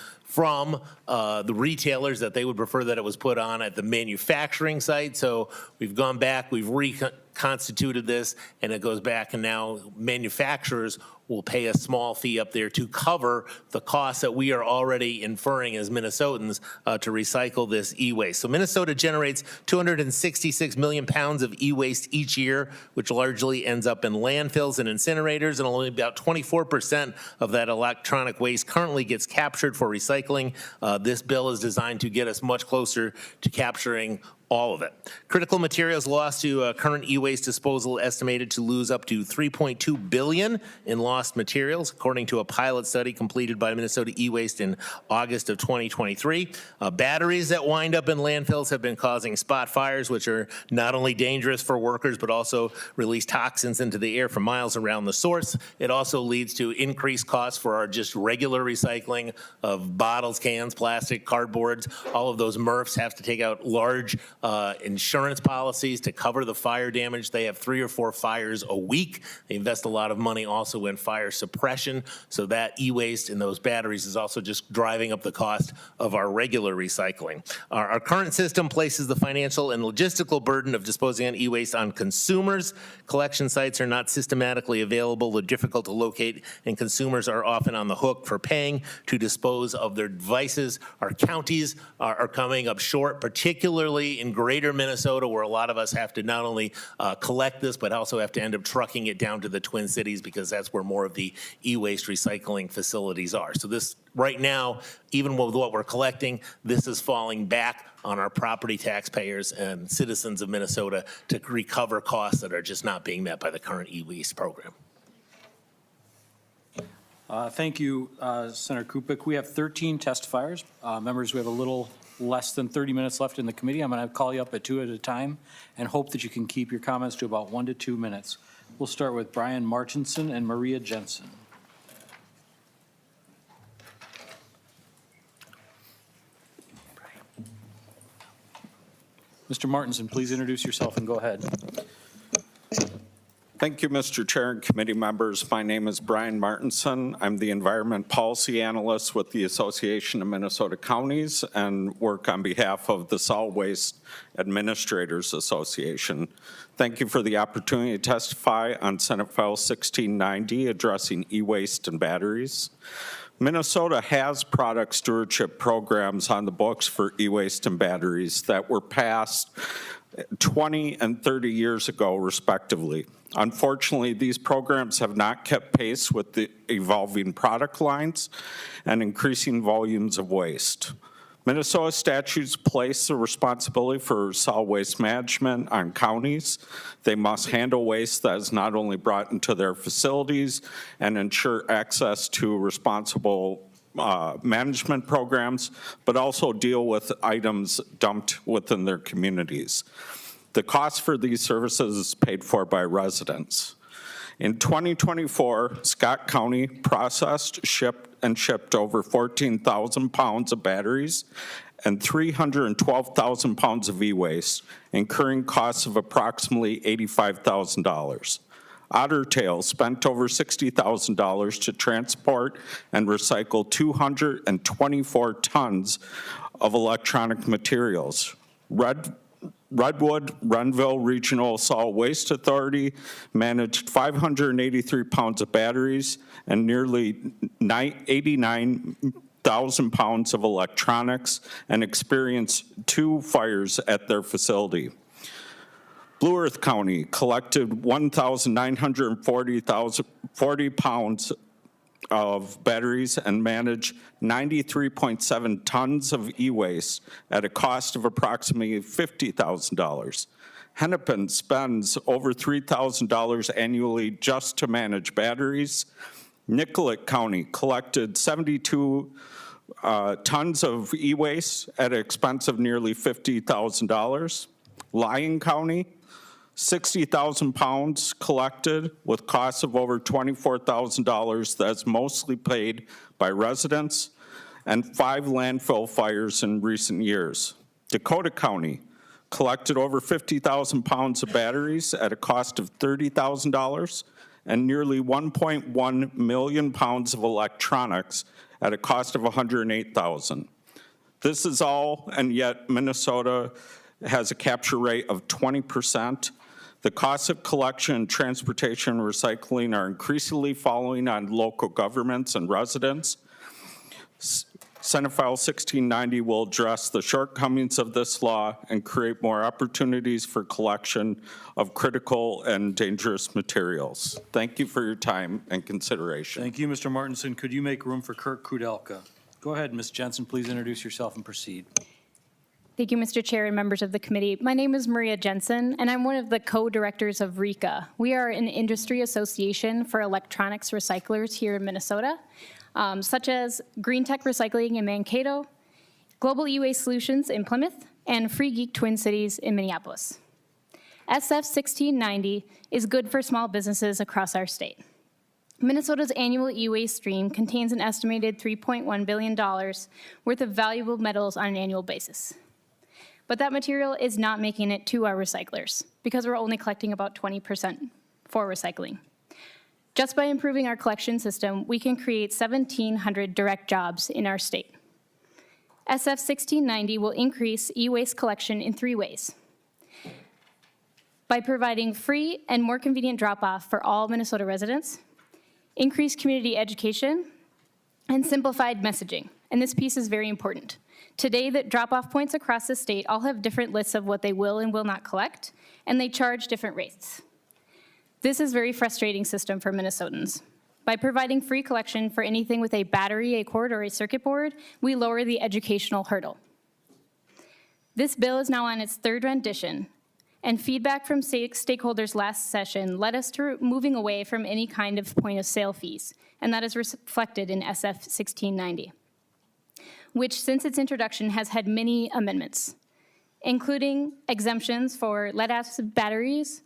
the retailers that they would prefer that it was put on at the manufacturing site. So we've gone back, we've reconstituted this, and it goes back, and now manufacturers will pay a small fee up there to cover the costs that we are already inferring as Minnesotans to recycle this e-waste. So Minnesota generates 266 million pounds of e-waste each year, which largely ends up in landfills and incinerators, and only about 24% of that electronic waste currently gets captured for recycling. This bill is designed to get us much closer to capturing all of it. Critical materials lost to current e-waste disposal estimated to lose up to $3.2 billion in lost materials, according to a pilot study completed by Minnesota e-waste in August of 2023. Batteries that wind up in landfills have been causing spot fires, which are not only dangerous for workers, but also release toxins into the air for miles around the source. It also leads to increased costs for our just regular recycling of bottles, cans, plastic, cardboards. All of those MRFs have to take out large insurance policies to cover the fire damage. They have 3 or 4 fires a week. They invest a lot of money also in fire suppression. So that e-waste and those batteries is also just driving up the cost of our regular recycling. Our current system places the financial and logistical burden of disposing of e-waste on consumers. Collection sites are not systematically available, they're difficult to locate, and consumers are often on the hook for paying to dispose of their devices. Our counties are coming up short, particularly in greater Minnesota, where a lot of us have to not only collect this, but also have to end up trucking it down to the Twin Cities because that's where more of the e-waste recycling facilities are. So this, right now, even with what we're collecting, this is falling back on our property taxpayers and citizens of Minnesota to recover costs that are just not being met by the current e-waste program. Thank you, Senator Kupec. We have 13 testifiers. Members, we have a little less than 30 minutes left in the committee. I'm going to call you up at 2 at a time and hope that you can keep your comments to about 1 to 2 minutes. We'll start with Brian Martinson and Maria Jensen. Mr. Martinson, please introduce yourself and go ahead. Thank you, Mr. Chair and committee members. My name is Brian Martinson. I'm the Environment Policy Analyst with the Association of Minnesota Counties and work on behalf of the Solid Waste Administrators Association. Thank you for the opportunity to testify on Senate File 1690 addressing e-waste and batteries. Minnesota has product stewardship programs on the books for e-waste and batteries that were passed 20 and 30 years ago, respectively. Unfortunately, these programs have not kept pace with the evolving product lines and increasing volumes of waste. Minnesota statutes place the responsibility for solid waste management on counties. They must handle waste that is not only brought into their facilities and ensure access to responsible management programs, but also deal with items dumped within their communities. The cost for these services is paid for by residents. In 2024, Scott County processed, shipped over 14,000 pounds of batteries and 312,000 pounds of e-waste, incurring costs of approximately $85,000. Otter Tail spent over $60,000 to transport and recycle 224 tons of electronic materials. Redwood Renville Regional Solid Waste Authority managed 583 pounds of batteries and nearly 89,000 pounds of electronics and experienced 2 fires at their facility. Blue Earth County collected 1,940 pounds of batteries and managed 93.7 tons of e-waste at a cost of approximately $50,000. Hennepin spends over $3,000 annually just to manage batteries. Nicollet County collected 72 tons of e-waste at an expense of nearly $50,000. Lyon County, 60,000 pounds collected with costs of over $24,000 that's mostly paid by residents, and 5 landfill fires in recent years. Dakota County collected over 50,000 pounds of batteries at a cost of $30,000 and nearly 1.1 million pounds of electronics at a cost of $108,000. This is all, and yet Minnesota has a capture rate of 20%. The costs of collection, transportation, and recycling are increasingly falling on local governments and residents. Senate File 1690 will address the shortcomings of this law and create more opportunities for collection of critical and dangerous materials. Thank you for your time and consideration. Thank you, Mr. Martinson. Could you make room for Kirk Kudelka? Go ahead, Ms. Jensen. Please introduce yourself and proceed. Thank you, Mr. Chair and members of the committee. My name is Maria Jensen, and I'm one of the co-directors of RECA. We are an industry association for electronics recyclers here in Minnesota, such as Green Tech Recycling in Mankato, Global E-Waste Solutions in Plymouth, and Free Geek Twin Cities in Minneapolis. SF 1690 is good for small businesses across our state. Minnesota's annual e-waste stream contains an estimated $3.1 billion worth of valuable metals on an annual basis. But that material is not making it to our recyclers because we're only collecting about 20% for recycling. Just by improving our collection system, we can create 1,700 direct jobs in our state. SF 1690 will increase e-waste collection in 3 ways. By providing free and more convenient drop-off for all Minnesota residents, increased community education, and simplified messaging. And this piece is very important. Today, the drop-off points across the state all have different lists of what they will and will not collect, and they charge different rates. This is a very frustrating system for Minnesotans. By providing free collection for anything with a battery, a cord, or a circuit board, we lower the educational hurdle. This bill is now on its 3rd rendition, and feedback from stakeholders last session led us to moving away from any kind of point-of-sale fees, and that is reflected in SF 1690, which since its introduction has had many amendments, including exemptions for lead-acid batteries,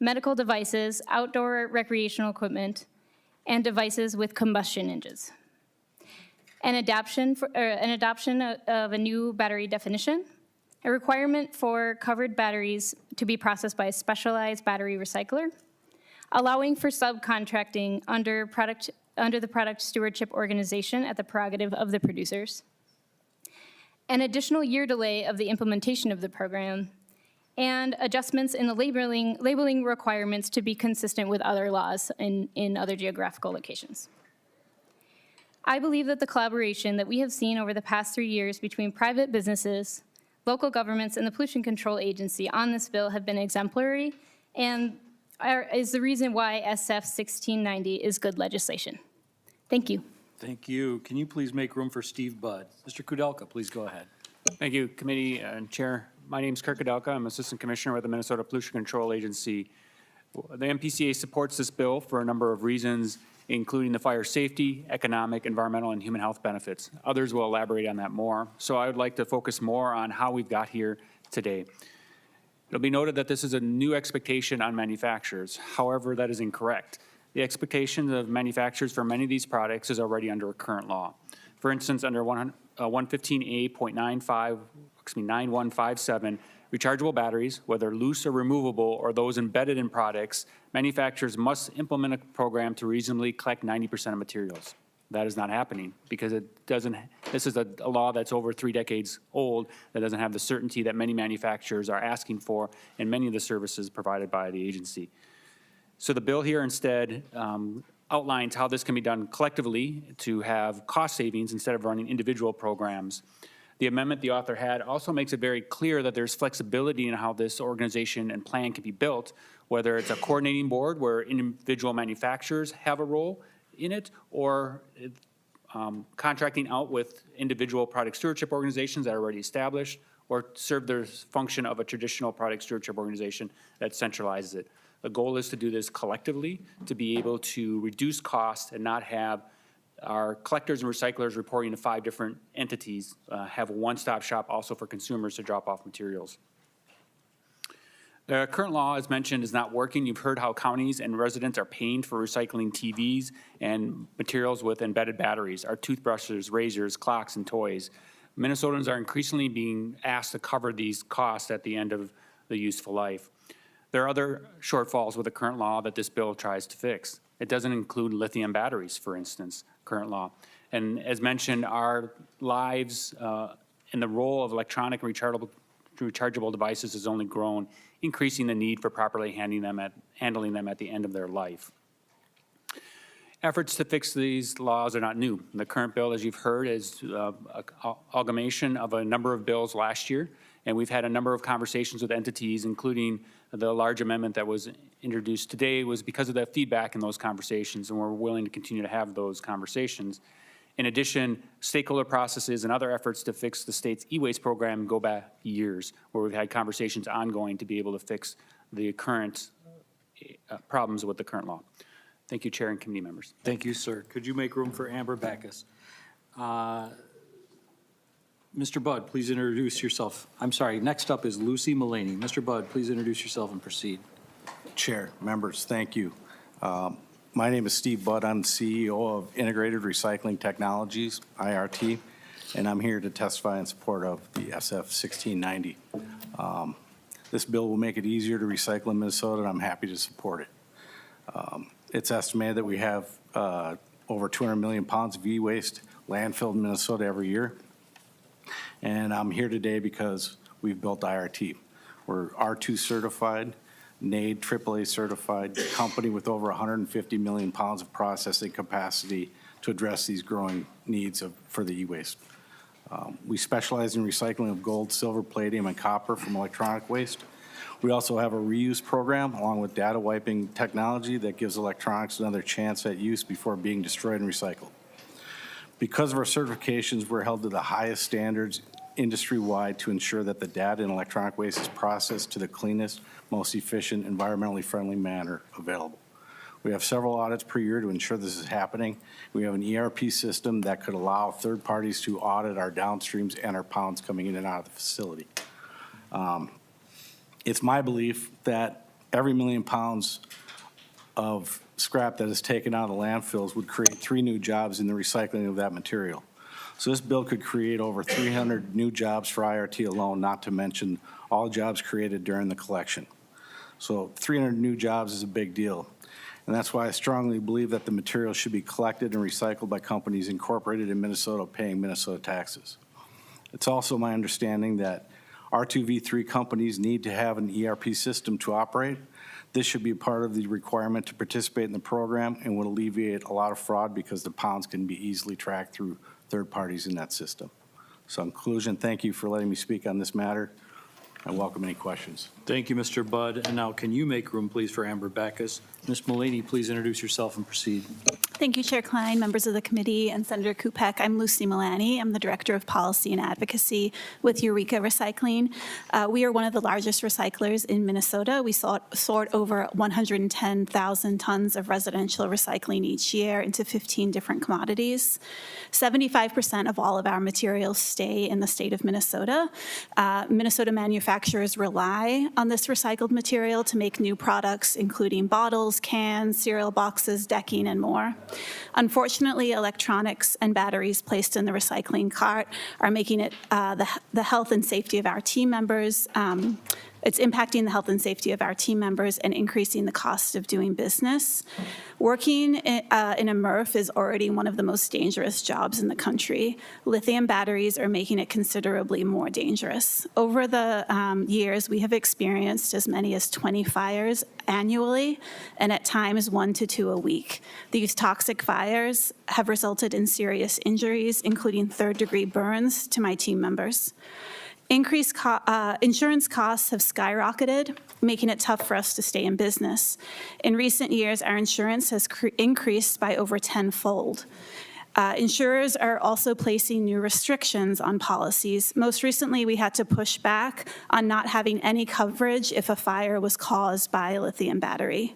medical devices, outdoor recreational equipment, and devices with combustion engines. An adoption of a new battery definition, a requirement for covered batteries to be processed by a specialized battery recycler, allowing for subcontracting under the product stewardship organization at the prerogative of the producers, an additional year delay of the implementation of the program, and adjustments in the labeling requirements to be consistent with other laws in other geographical locations. I believe that the collaboration that we have seen over the past 3 years between private businesses, local governments, and the Pollution Control Agency on this bill have been exemplary and is the reason why SF 1690 is good legislation. Thank you. Thank you. Can you please make room for Steve Budd? Mr. Kudelka, please go ahead. Thank you, Committee and Chair. My name is Kirk Kudelka. I'm Assistant Commissioner with the Minnesota Pollution Control Agency. The MPCA supports this bill for a number of reasons, including the fire safety, economic, environmental, and human health benefits. Others will elaborate on that more. So I would like to focus more on how we've got here today. It'll be noted that this is a new expectation on manufacturers. However, that is incorrect. The expectation of manufacturers for many of these products is already under current law. For instance, under 115A.9157, rechargeable batteries, whether loose or removable, or those embedded in products, manufacturers must implement a program to reasonably collect 90% of materials. That is not happening because this is a law that's over 3 decades old that doesn't have the certainty that many manufacturers are asking for in many of the services provided by the agency. So the bill here instead outlines how this can be done collectively to have cost savings instead of running individual programs. The amendment the author had also makes it very clear that there's flexibility in how this organization and plan can be built, whether it's a coordinating board where individual manufacturers have a role in it, or contracting out with individual product stewardship organizations that are already established, or serve the function of a traditional product stewardship organization that centralizes it. The goal is to do this collectively to be able to reduce costs and not have our collectors and recyclers reporting to 5 different entities, have a one-stop shop also for consumers to drop off materials. The current law, as mentioned, is not working. You've heard how counties and residents are paying for recycling TVs and materials with embedded batteries, our toothbrushes, razors, clocks, and toys. Minnesotans are increasingly being asked to cover these costs at the end of the useful life. There are other shortfalls with the current law that this bill tries to fix. It doesn't include lithium batteries, for instance, current law. And as mentioned, our lives and the role of electronic rechargeable devices has only grown, increasing the need for properly handling them at the end of their life. Efforts to fix these laws are not new. The current bill, as you've heard, is an amalgamation of a number of bills last year, and we've had a number of conversations with entities, including the large amendment that was introduced today was because of the feedback in those conversations, and we're willing to continue to have those conversations. In addition, stakeholder processes and other efforts to fix the state's e-waste program go back years, where we've had conversations ongoing to be able to fix the current problems with the current law. Thank you, Chair and committee members. Thank you, sir. Could you make room for Amber Backus? Mr. Budd, please introduce yourself. I'm sorry, next up is Lucy Mullaney. Mr. Budd, please introduce yourself and proceed. Chair, members, thank you. My name is Steve Budd. I'm the CEO of Integrated Recycling Technologies, IRT, and I'm here to testify in support of the SF 1690. This bill will make it easier to recycle in Minnesota, and I'm happy to support it. It's estimated that we have over 200 million pounds of e-waste landfilled in Minnesota every year. And I'm here today because we've built IRT. We're R2 certified, NAID AAA certified, company with over 150 million pounds of processing capacity to address these growing needs for the e-waste. We specialize in recycling of gold, silver, palladium, and copper from electronic waste. We also have a reuse program along with data wiping technology that gives electronics another chance at use before being destroyed and recycled. Because of our certifications, we're held to the highest standards industry-wide to ensure that the data in electronic waste is processed to the cleanest, most efficient, environmentally friendly manner available. We have several audits per year to ensure this is happening. We have an ERP system that could allow third parties to audit our downstreams and our pounds coming in and out of the facility. It's my belief that every 1 million pounds of scrap that is taken out of the landfills would create 3 new jobs in the recycling of that material. So this bill could create over 300 new jobs for IRT alone, not to mention all jobs created during the collection. So 300 new jobs is a big deal. And that's why I strongly believe that the material should be collected and recycled by companies incorporated in Minnesota paying Minnesota taxes. It's also my understanding that R2V3 companies need to have an ERP system to operate. This should be part of the requirement to participate in the program and would alleviate a lot of fraud because the pounds can be easily tracked through third parties in that system. So in conclusion, thank you for letting me speak on this matter. I welcome any questions. Thank you, Mr. Budd. And now can you make room, please, for Amber Backus? Ms. Mullaney, please introduce yourself and proceed. Thank you, Chair Klein, members of the committee, and Senator Kupec. I'm Lucy Mullaney. I'm the Director of Policy and Advocacy with Eureka Recycling. We are one of the largest recyclers in Minnesota. We sort over 110,000 tons of residential recycling each year into 15 different commodities. 75% of all of our materials stay in the state of Minnesota. Minnesota manufacturers rely on this recycled material to make new products, including bottles, cans, cereal boxes, decking, and more. Unfortunately, electronics and batteries placed in the recycling cart are making it the health and safety of our team members. It's impacting the health and safety of our team members and increasing the cost of doing business. Working in a MRF is already one of the most dangerous jobs in the country. Lithium batteries are making it considerably more dangerous. Over the years, we have experienced as many as 20 fires annually, and at times 1 to 2 a week. These toxic fires have resulted in serious injuries, including third-degree burns to my team members. Increased insurance costs have skyrocketed, making it tough for us to stay in business. In recent years, our insurance has increased by over 10-fold. Insurers are also placing new restrictions on policies. Most recently, we had to push back on not having any coverage if a fire was caused by a lithium battery.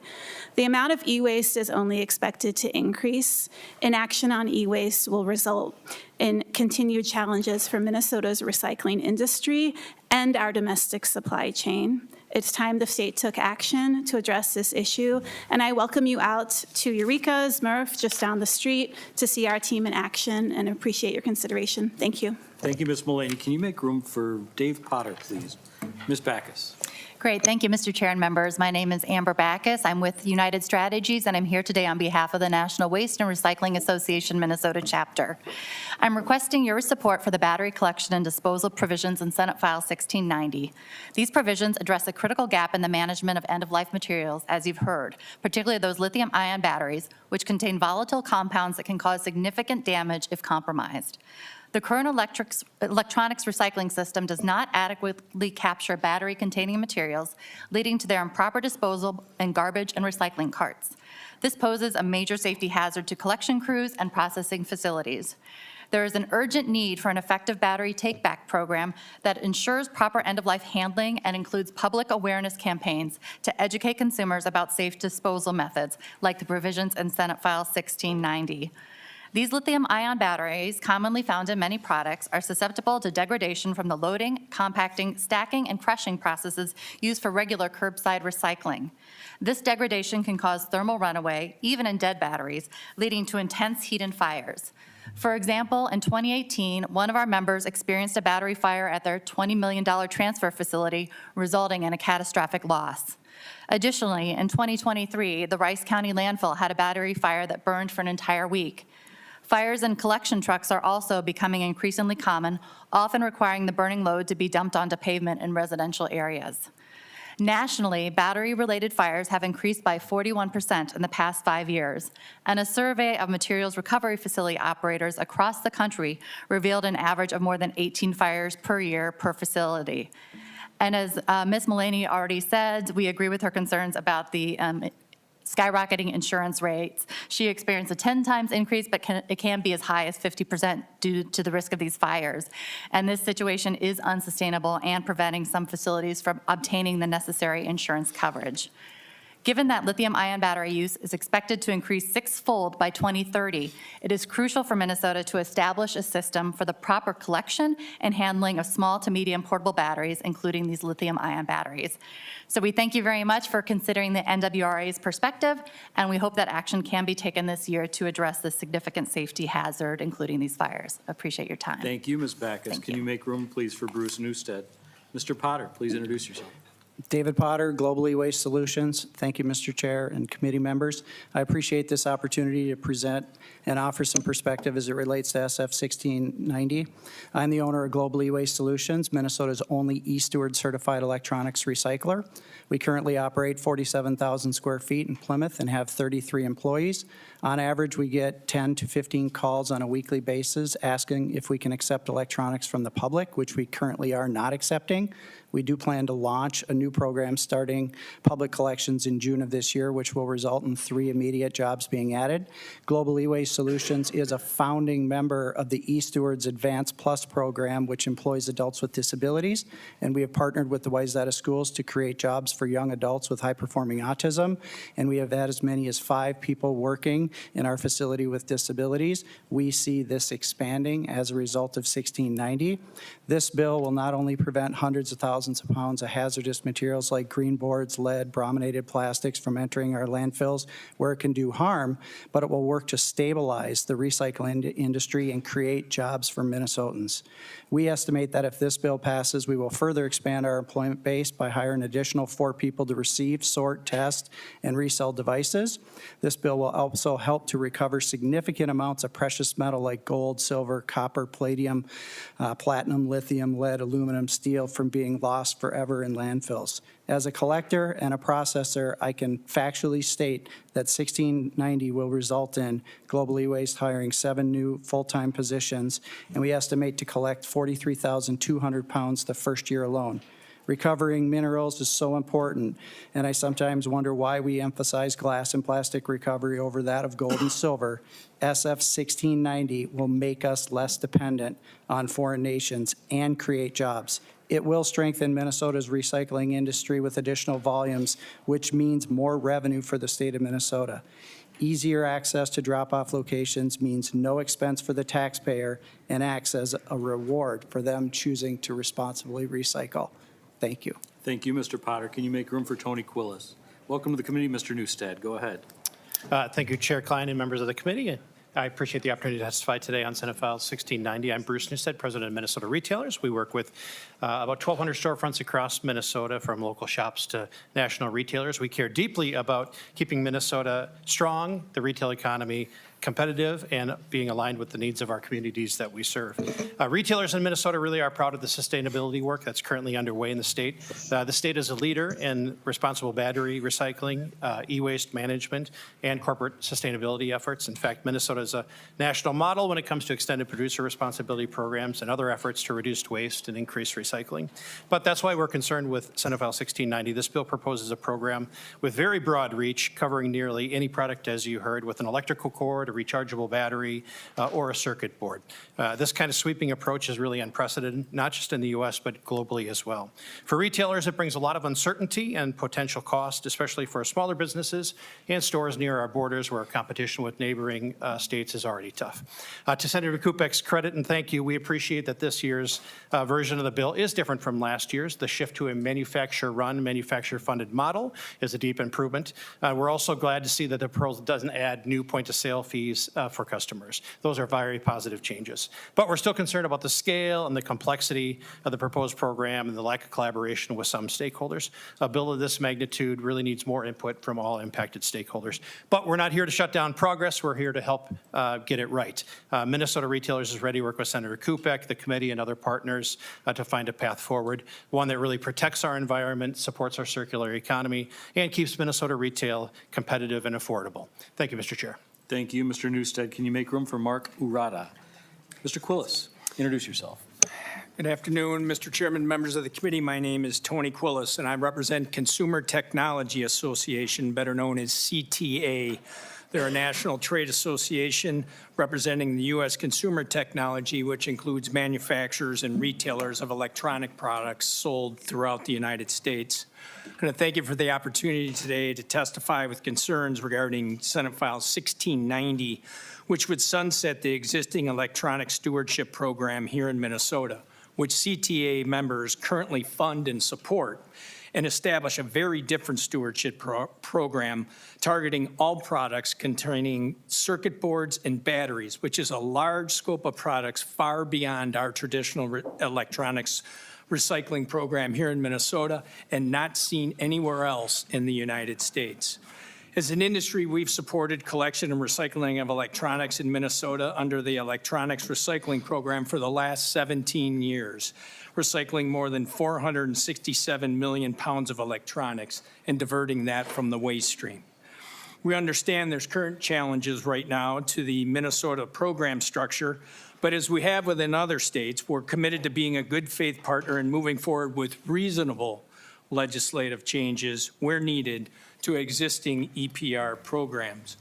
The amount of e-waste is only expected to increase. Inaction on e-waste will result in continued challenges for Minnesota's recycling industry and our domestic supply chain. It's time the state took action to address this issue, and I welcome you out to Eureka's MRF just down the street to see our team in action and appreciate your consideration. Thank you. Thank you, Ms. Mullaney. Can you make room for Dave Potter, please? Ms. Backus. Great. Thank you, Mr. Chair and members. My name is Amber Backus. I'm with United Strategies, and I'm here today on behalf of the National Waste and Recycling Association Minnesota chapter. I'm requesting your support for the battery collection and disposal provisions in Senate File 1690. These provisions address a critical gap in the management of end-of-life materials, as you've heard, particularly those lithium-ion batteries, which contain volatile compounds that can cause significant damage if compromised. The current electronics recycling system does not adequately capture battery-containing materials, leading to their improper disposal in garbage and recycling carts. This poses a major safety hazard to collection crews and processing facilities. There is an urgent need for an effective battery take-back program that ensures proper end-of-life handling and includes public awareness campaigns to educate consumers about safe disposal methods, like the provisions in Senate File 1690. These lithium-ion batteries, commonly found in many products, are susceptible to degradation from the loading, compacting, stacking, and crushing processes used for regular curbside recycling. This degradation can cause thermal runaway, even in dead batteries, leading to intense heat and fires. For example, in 2018, one of our members experienced a battery fire at their $20 million transfer facility, resulting in a catastrophic loss. Additionally, in 2023, the Rice County landfill had a battery fire that burned for an entire week. Fires in collection trucks are also becoming increasingly common, often requiring the burning load to be dumped onto pavement in residential areas. Nationally, battery-related fires have increased by 41% in the past 5 years, and a survey of materials recovery facility operators across the country revealed an average of more than 18 fires per year per facility. And as Ms. Mullaney already said, we agree with her concerns about the skyrocketing insurance rates. She experienced a 10 times increase, but it can be as high as 50% due to the risk of these fires. And this situation is unsustainable and preventing some facilities from obtaining the necessary insurance coverage. Given that lithium-ion battery use is expected to increase 6-fold by 2030, it is crucial for Minnesota to establish a system for the proper collection and handling of small to medium portable batteries, including these lithium-ion batteries. So we thank you very much for considering the NWRA's perspective, and we hope that action can be taken this year to address this significant safety hazard, including these fires. Appreciate your time. Thank you, Ms. Backus. Can you make room, please, for Bruce Newstead? Mr. Potter, please introduce yourself. David Potter, Global E-Waste Solutions. Thank you, Mr. Chair and committee members. I appreciate this opportunity to present and offer some perspective as it relates to SF 1690. I'm the owner of Global E-Waste Solutions, Minnesota's only eSteward certified electronics recycler. We currently operate 47,000 square feet in Plymouth and have 33 employees. On average, we get 10 to 15 calls on a weekly basis asking if we can accept electronics from the public, which we currently are not accepting. We do plan to launch a new program starting public collections in June of this year, which will result in 3 immediate jobs being added. Global E-Waste Solutions is a founding member of the eStewards Advanced Plus program, which employs adults with disabilities, and we have partnered with the Wayzata schools to create jobs for young adults with high-performing autism, and we have had as many as 5 people working in our facility with disabilities. We see this expanding as a result of 1690. This bill will not only prevent hundreds of thousands of pounds of hazardous materials like green boards, lead, brominated plastics from entering our landfills where it can do harm, but it will work to stabilize the recycling industry and create jobs for Minnesotans. We estimate that if this bill passes, we will further expand our employment base by hiring an additional 4 people to receive, sort, test, and resell devices. This bill will also help to recover significant amounts of precious metal like gold, silver, copper, palladium, platinum, lithium, lead, aluminum, steel from being lost forever in landfills. As a collector and a processor, I can factually state that 1690 will result in Global E-Waste hiring 7 new full-time positions, and we estimate to collect 43,200 pounds the first year alone. Recovering minerals is so important, and I sometimes wonder why we emphasize glass and plastic recovery over that of gold and silver. SF 1690 will make us less dependent on foreign nations and create jobs. It will strengthen Minnesota's recycling industry with additional volumes, which means more revenue for the state of Minnesota. Easier access to drop-off locations means no expense for the taxpayer and acts as a reward for them choosing to responsibly recycle. Thank you. Thank you, Mr. Potter. Can you make room for Tony Quillis? Welcome to the committee, Mr. Newstead. Go ahead. Thank you, Chair Klein and members of the committee. I appreciate the opportunity to testify today on Senate File 1690. I'm Bruce Newstead, President of Minnesota Retailers. We work with about 1,200 storefronts across Minnesota, from local shops to national retailers. We care deeply about keeping Minnesota strong, the retail economy competitive, and being aligned with the needs of our communities that we serve. Retailers in Minnesota really are proud of the sustainability work that's currently underway in the state. The state is a leader in responsible battery recycling, e-waste management, and corporate sustainability efforts. In fact, Minnesota is a national model when it comes to extended producer responsibility programs and other efforts to reduce waste and increase recycling. But that's why we're concerned with Senate File 1690. This bill proposes a program with very broad reach, covering nearly any product, as you heard, with an electrical cord, a rechargeable battery, or a circuit board. This kind of sweeping approach is really unprecedented, not just in the U.S., but globally as well. For retailers, it brings a lot of uncertainty and potential cost, especially for smaller businesses and stores near our borders where competition with neighboring states is already tough. To Senator Kupec's credit and thank you, we appreciate that this year's version of the bill is different from last year's. The shift to a manufacturer-run, manufacturer-funded model is a deep improvement. We're also glad to see that the proposal doesn't add new point-of-sale fees fees for customers. Those are very positive changes. But we're still concerned about the scale and the complexity of the proposed program and the lack of collaboration with some stakeholders. A bill of this magnitude really needs more input from all impacted stakeholders. But we're not here to shut down progress. We're here to help get it right. Minnesota Retailers is ready to work with Senator Kupec, the committee, and other partners to find a path forward, one that really protects our environment, supports our circular economy, and keeps Minnesota retail competitive and affordable. Thank you, Mr. Chair. Thank you, Mr. Newstead. Can you make room for Mark Urata? Mr. Quillis, introduce yourself. Good afternoon, Mr. Chairman, members of the committee. My name is Tony Quillis, and I represent Consumer Technology Association, better known as CTA. They're a national trade association representing the U.S. consumer technology, which includes manufacturers and retailers of electronic products sold throughout the United States. I'm going to thank you for the opportunity today to testify with concerns regarding Senate File 1690, which would sunset the existing electronic stewardship program here in Minnesota, which CTA members currently fund and support, and establish a very different stewardship program targeting all products containing circuit boards and batteries, which is a large scope of products far beyond our traditional electronics recycling program here in Minnesota and not seen anywhere else in the United States. As an industry, we've supported collection and recycling of electronics in Minnesota under the electronics recycling program for the last 17 years, recycling more than 467 million pounds of electronics and diverting that from the waste stream. We understand there's current challenges right now to the Minnesota program structure, but as we have within other states, we're committed to being a good faith partner and moving forward with reasonable legislative changes where needed to existing EPR programs.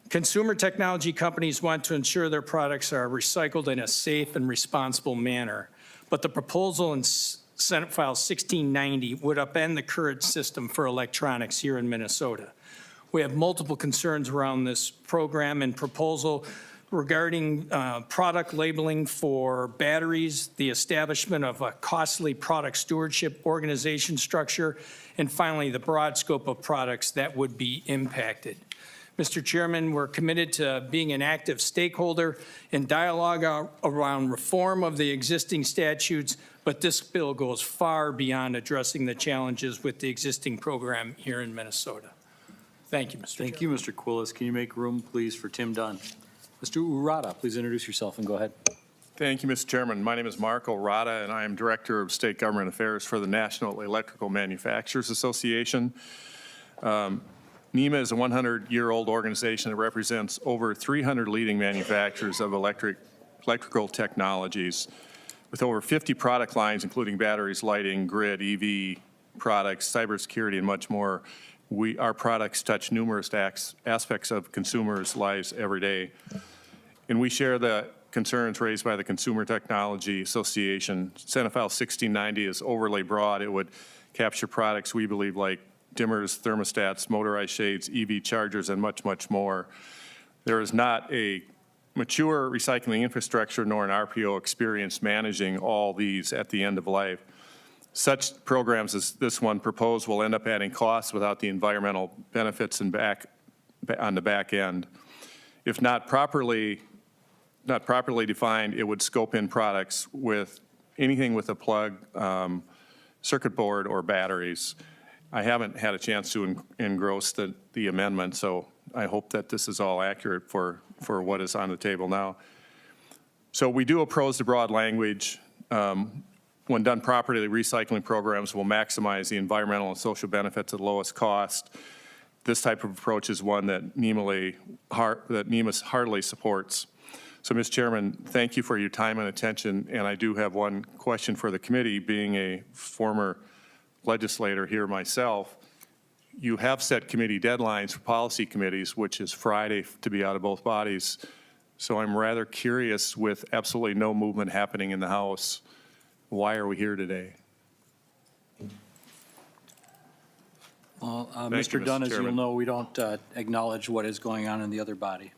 Consumer technology companies want to ensure their products are recycled in a safe and responsible manner, but the proposal in Senate File 1690 would upend the current system for electronics here in Minnesota. We have multiple concerns around this program and proposal regarding product labeling for batteries, the establishment of a costly product stewardship organization structure, and finally, the broad scope of products that would be impacted. Mr. Chairman, we're committed to being an active stakeholder in dialogue around reform of the existing statutes, but this bill goes far beyond addressing the challenges with the existing program here in Minnesota. Thank you, Mr. Chairman. Thank you, Mr. Quillis. Can you make room, please, for Tim Dunn? Mr. Urata, please introduce yourself and go ahead. Thank you, Mr. Chairman. My name is Mark Urata, and I am Director of State Government Affairs for the National Electrical Manufacturers Association. NEMA is a 100-year-old organization that represents over 300 leading manufacturers of electrical technologies with over 50 product lines, including batteries, lighting, grid, EV products, cybersecurity, and much more. Our products touch numerous aspects of consumers' lives every day. And we share the concerns raised by the Consumer Technology Association. Senate File 1690 is overly broad. It would capture products we believe like dimmers, thermostats, motorized shades, EV chargers, and much, much more. There is not a mature recycling infrastructure nor an RPO experience managing all these at the end of life. Such programs as this one proposed will end up adding costs without the environmental benefits on the back end. If not properly defined, it would scope in products with anything with a plug, circuit board, or batteries. I haven't had a chance to engross the amendment, so I hope that this is all accurate for what is on the table now. So we do oppose the broad language. When done properly, the recycling programs will maximize the environmental and social benefits at the lowest cost. This type of approach is one that NEMA heartily supports. So, Mr. Chairman, thank you for your time and attention, and I do have one question for the committee. Being a former legislator here myself, you have set committee deadlines for policy committees, which is Friday to be out of both bodies. So I'm rather curious, with absolutely no movement happening in the House, why are we here today? Well, Mr. Dunn, as you'll know, we don't acknowledge what is going on in the other body.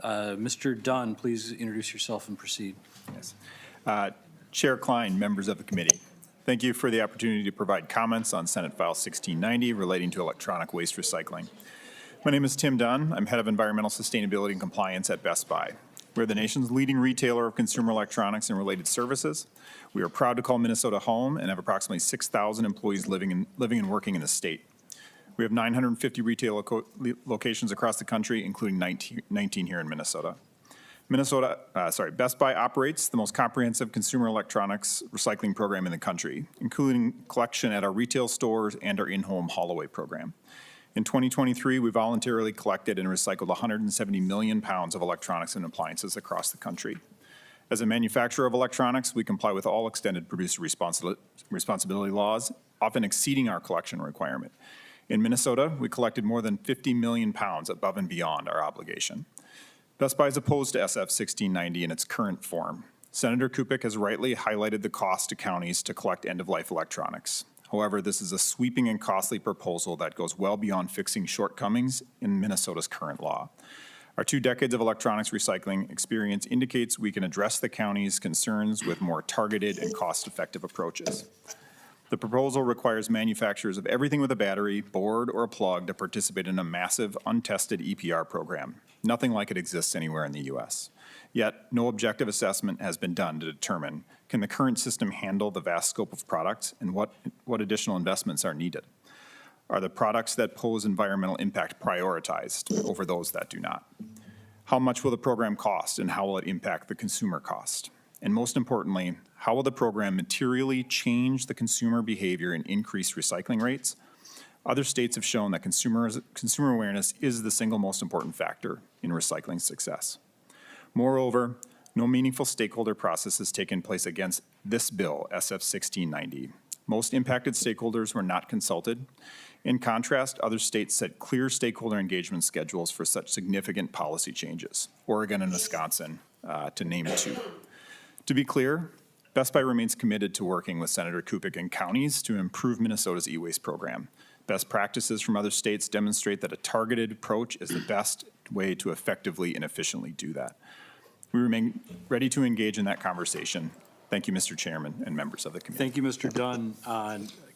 Mr. Dunn, please introduce yourself and proceed. Yes. Chair Klein, members of the committee, thank you for the opportunity to provide comments on Senate File 1690 relating to electronic waste recycling. My name is Tim Dunn. I'm Head of Environmental Sustainability and Compliance at Best Buy. We're the nation's leading retailer of consumer electronics and related services. We are proud to call Minnesota home and have approximately 6,000 employees living and working in the state. We have 950 retail locations across the country, including 19 here in Minnesota. Best Buy operates the most comprehensive consumer electronics recycling program in the country, including collection at our retail stores and our in-home haul-away program. In 2023, we voluntarily collected and recycled 170 million pounds of electronics and appliances across the country. As a manufacturer of electronics, we comply with all extended producer responsibility laws, often exceeding our collection requirement. In Minnesota, we collected more than 50 million pounds above and beyond our obligation. Best Buy is opposed to SF 1690 in its current form. Senator Kupec has rightly highlighted the cost to counties to collect end-of-life electronics. However, this is a sweeping and costly proposal that goes well beyond fixing shortcomings in Minnesota's current law. Our 2 decades of electronics recycling experience indicates we can address the county's concerns with more targeted and cost-effective approaches. The proposal requires manufacturers of everything with a battery, board, or a plug to participate in a massive, untested EPR program. Nothing like it exists anywhere in the U.S. Yet, no objective assessment has been done to determine, can the current system handle the vast scope of products, and what additional investments are needed? Are the products that pose environmental impact prioritized over those that do not? How much will the program cost, and how will it impact the consumer cost? And most importantly, how will the program materially change the consumer behavior and increase recycling rates? Other states have shown that consumer awareness is the single most important factor in recycling success. Moreover, no meaningful stakeholder process has taken place against this bill, SF 1690. Most impacted stakeholders were not consulted. In contrast, other states set clear stakeholder engagement schedules for such significant policy changes, Oregon and Wisconsin, to name 2. To be clear, Best Buy remains committed to working with Senator Kupec and counties to improve Minnesota's e-waste program. Best practices from other states demonstrate that a targeted approach is the best way to effectively and efficiently do that. We remain ready to engage in that conversation. Thank you, Mr. Chairman and members of the committee. Thank you, Mr. Dunn.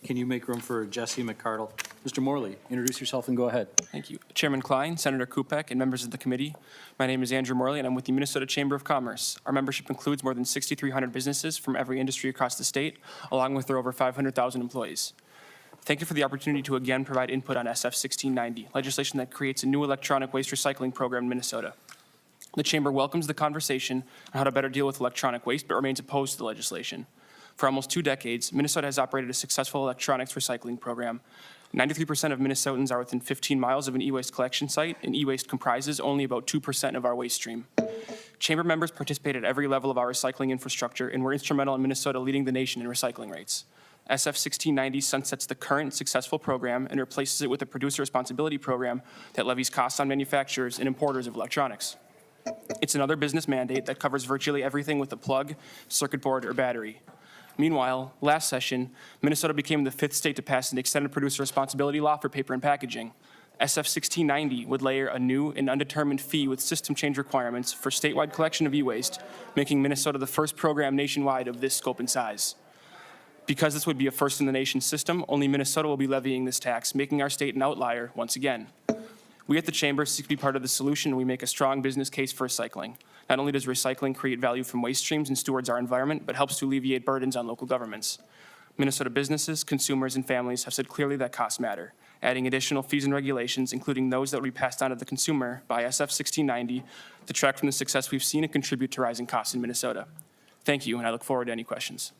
Can you make room for Jesse McCardle? Mr. Morley, introduce yourself and go ahead. Thank you. Chairman Klein, Senator Kupec, and members of the committee. My name is Andrew Morley, and I'm with the Minnesota Chamber of Commerce. Our membership includes more than 6,300 businesses from every industry across the state, along with their over 500,000 employees. Thank you for the opportunity to again provide input on SF 1690, legislation that creates a new electronic waste recycling program in Minnesota. The Chamber welcomes the conversation on how to better deal with electronic waste, but remains opposed to the legislation. For almost 2 decades, Minnesota has operated a successful electronics recycling program. 93% of Minnesotans are within 15 miles of an e-waste collection site, and e-waste comprises only about 2% of our waste stream. Chamber members participate at every level of our recycling infrastructure and were instrumental in Minnesota leading the nation in recycling rates. SF 1690 sunsets the current successful program and replaces it with a producer responsibility program that levies costs on manufacturers and importers of electronics. It's another business mandate that covers virtually everything with a plug, circuit board, or battery. Meanwhile, last session, Minnesota became the 5th state to pass an extended producer responsibility law for paper and packaging. SF 1690 would layer a new and undetermined fee with system change requirements for statewide collection of e-waste, making Minnesota the first program nationwide of this scope and size. Because this would be a first-in-the-nation system, only Minnesota will be levying this tax, making our state an outlier once again. We at the Chamber seek to be part of the solution, and we make a strong business case for recycling. Not only does recycling create value from waste streams and stewards our environment, but helps to alleviate burdens on local governments. Minnesota businesses, consumers, and families have said clearly that costs matter. Adding additional fees and regulations, including those that will be passed on to the consumer by SF 1690, detract from the success we've seen and contribute to rising costs in Minnesota. Thank you, and I look forward to any questions.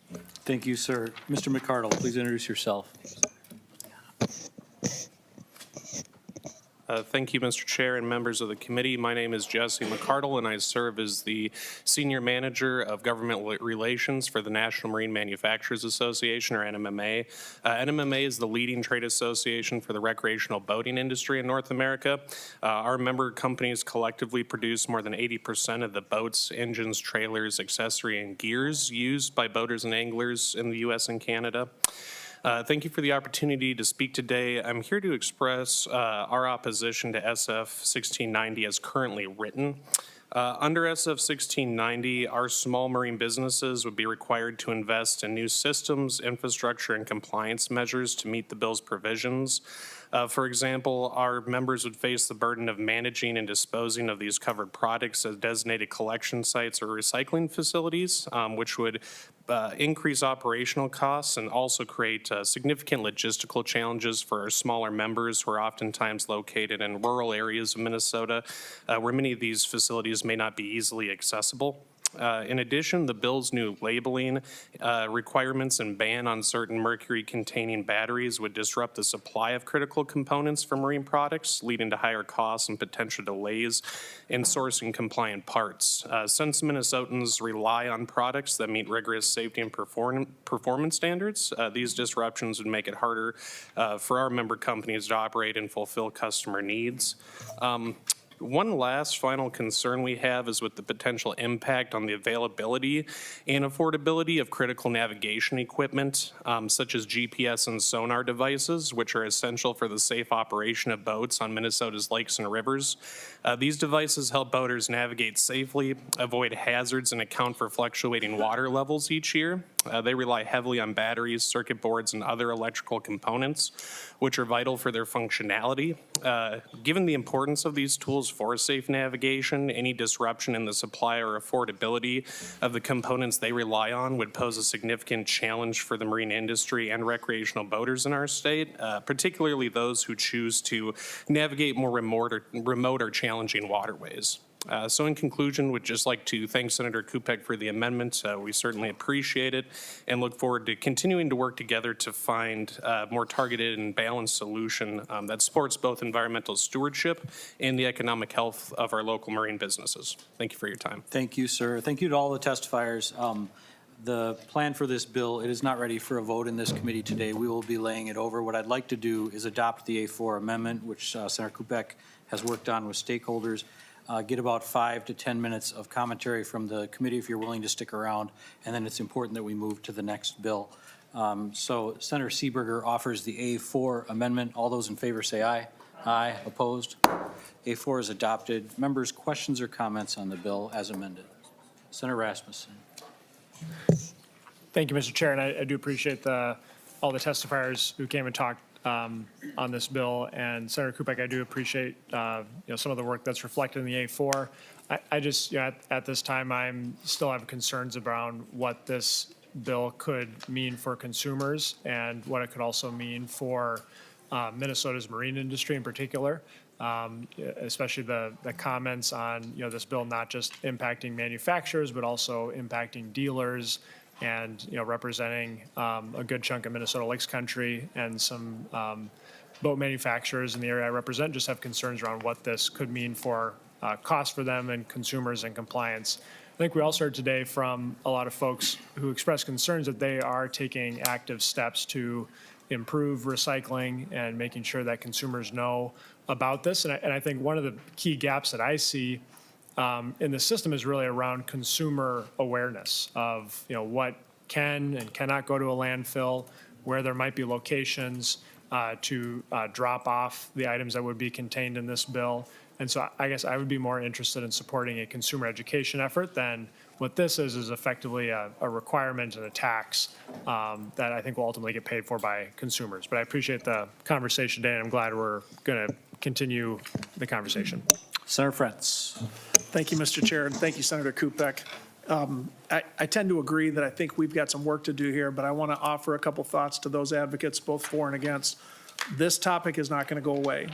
Thank you, sir. Mr. McCardle, please introduce yourself. Thank you, Mr. Chair and members of the committee. My name is Jesse McCardle, and I serve as the Senior Manager of Government Relations for the National Marine Manufacturers Association, or NMMA. NMMA is the leading trade association for the recreational boating industry in North America. Our member companies collectively produce more than 80% of the boats, engines, trailers, accessory, and gears used by boaters and anglers in the U.S. and Canada. Thank you for the opportunity to speak today. I'm here to express our opposition to SF 1690 as currently written. Under SF 1690, our small marine businesses would be required to invest in new systems, infrastructure, and compliance measures to meet the bill's provisions. For example, our members would face the burden of managing and disposing of these covered products at designated collection sites or recycling facilities, which would increase operational costs and also create significant logistical challenges for our smaller members who are oftentimes located in rural areas of Minnesota where many of these facilities may not be easily accessible. In addition, the bill's new labeling requirements and ban on certain mercury-containing batteries would disrupt the supply of critical components for marine products, leading to higher costs and potential delays in sourcing compliant parts. Since Minnesotans rely on products that meet rigorous safety and performance standards, these disruptions would make it harder for our member companies to operate and fulfill customer needs. One last final concern we have is with the potential impact on the availability and affordability of critical navigation equipment, such as GPS and sonar devices, which are essential for the safe operation of boats on Minnesota's lakes and rivers. These devices help boaters navigate safely, avoid hazards, and account for fluctuating water levels each year. They rely heavily on batteries, circuit boards, and other electrical components, which are vital for their functionality. Given the importance of these tools for safe navigation, any disruption in the supply or affordability of the components they rely on would pose a significant challenge for the marine industry and recreational boaters in our state, particularly those who choose to navigate more remote or challenging waterways. So in conclusion, would just like to thank Senator Kupec for the amendment. We certainly appreciate it and look forward to continuing to work together to find a more targeted and balanced solution that supports both environmental stewardship and the economic health of our local marine businesses. Thank you for your time. Thank you, sir. Thank you to all the testifiers. The plan for this bill, it is not ready for a vote in this committee today. We will be laying it over. What I'd like to do is adopt the A4 amendment, which Senator Kupec has worked on with stakeholders. Get about 5 to 10 minutes of commentary from the committee if you're willing to stick around, and then it's important that we move to the next bill. So Senator Seeberger offers the A4 amendment. All those in favor say aye. Aye. Opposed? A4 is adopted. Members, questions or comments on the bill as amended? Senator Rasmussen. Thank you, Mr. Chair, and I do appreciate all the testifiers who came and talked on this bill. And Senator Kupec, I do appreciate some of the work that's reflected in the A4. I just at this time I'm still have concerns around what this bill could mean for consumers and what it could also mean for Minnesota's marine industry in particular. Especially the comments on this bill not just impacting manufacturers but also impacting dealers and representing a good chunk of Minnesota Lakes country, and some boat manufacturers in the area I represent just have concerns around what this could mean for costs for them and consumers and compliance. I think we also heard today from a lot of folks who expressed concerns that they are taking active steps to improve recycling and making sure that consumers know about this. And I think one of the key gaps that I see in the system is really around consumer awareness of what can and cannot go to a landfill, where there might be locations to drop off the items that would be contained in this bill. And so I guess I would be more interested in supporting a consumer education effort than what this is effectively a requirement and a tax that I think will ultimately get paid for by consumers. But I appreciate the conversation today, and I'm glad we're going to continue the conversation. Senator Fretz. Thank you, Mr. Chair, and thank you, Senator Kupec. I tend to agree that I think we've got some work to do here, but I want to offer a couple thoughts to those advocates, both for and against. This topic is not going to go away.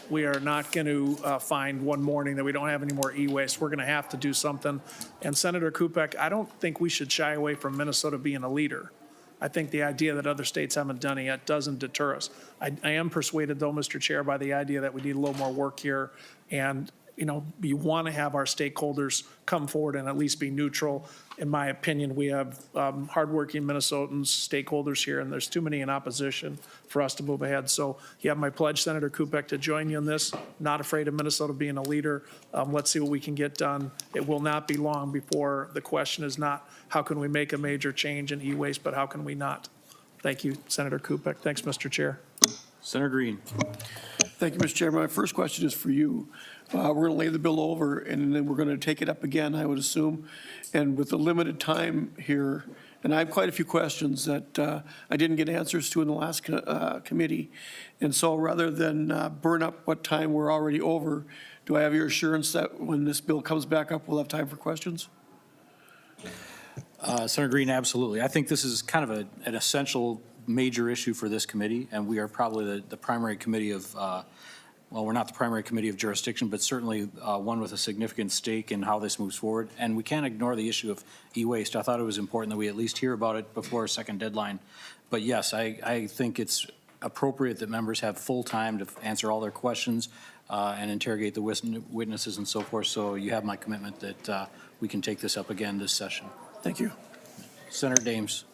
We are not going to find one morning that we don't have any more e-waste. We're going to have to do something. And Senator Kupec, I don't think we should shy away from Minnesota being a leader. I think the idea that other states haven't done it yet doesn't deter us. I am persuaded, though, Mr. Chair, by the idea that we need a little more work here. And you want to have our stakeholders come forward and at least be neutral. In my opinion, we have hardworking Minnesotans, stakeholders here, and there's too many in opposition for us to move ahead. So you have my pledge, Senator Kupec, to join you in this. Not afraid of Minnesota being a leader. Let's see what we can get done. It will not be long before the question is not how can we make a major change in e-waste, but how can we not? Thank you, Senator Kupec. Thanks, Mr. Chair. Senator Green. Thank you, Mr. Chairman. My first question is for you. We're going to lay the bill over, and then we're going to take it up again, I would assume. And with the limited time here, And I have quite a few questions that I didn't get answers to in the last committee. And so rather than burn up what time we're already over, do I have your assurance that when this bill comes back up, we'll have time for questions? Senator Green, absolutely. I think this is kind of an essential major issue for this committee, and we are probably the primary committee of, well, we're not the primary committee of jurisdiction, but certainly one with a significant stake in how this moves forward. And we can't ignore the issue of e-waste. I thought it was important that we at least hear about it before a second deadline. But yes, I think it's appropriate that members have full time to answer all their questions and interrogate the witnesses and so forth. So you have my commitment that we can take this up again this session. Thank you. Senator Dames.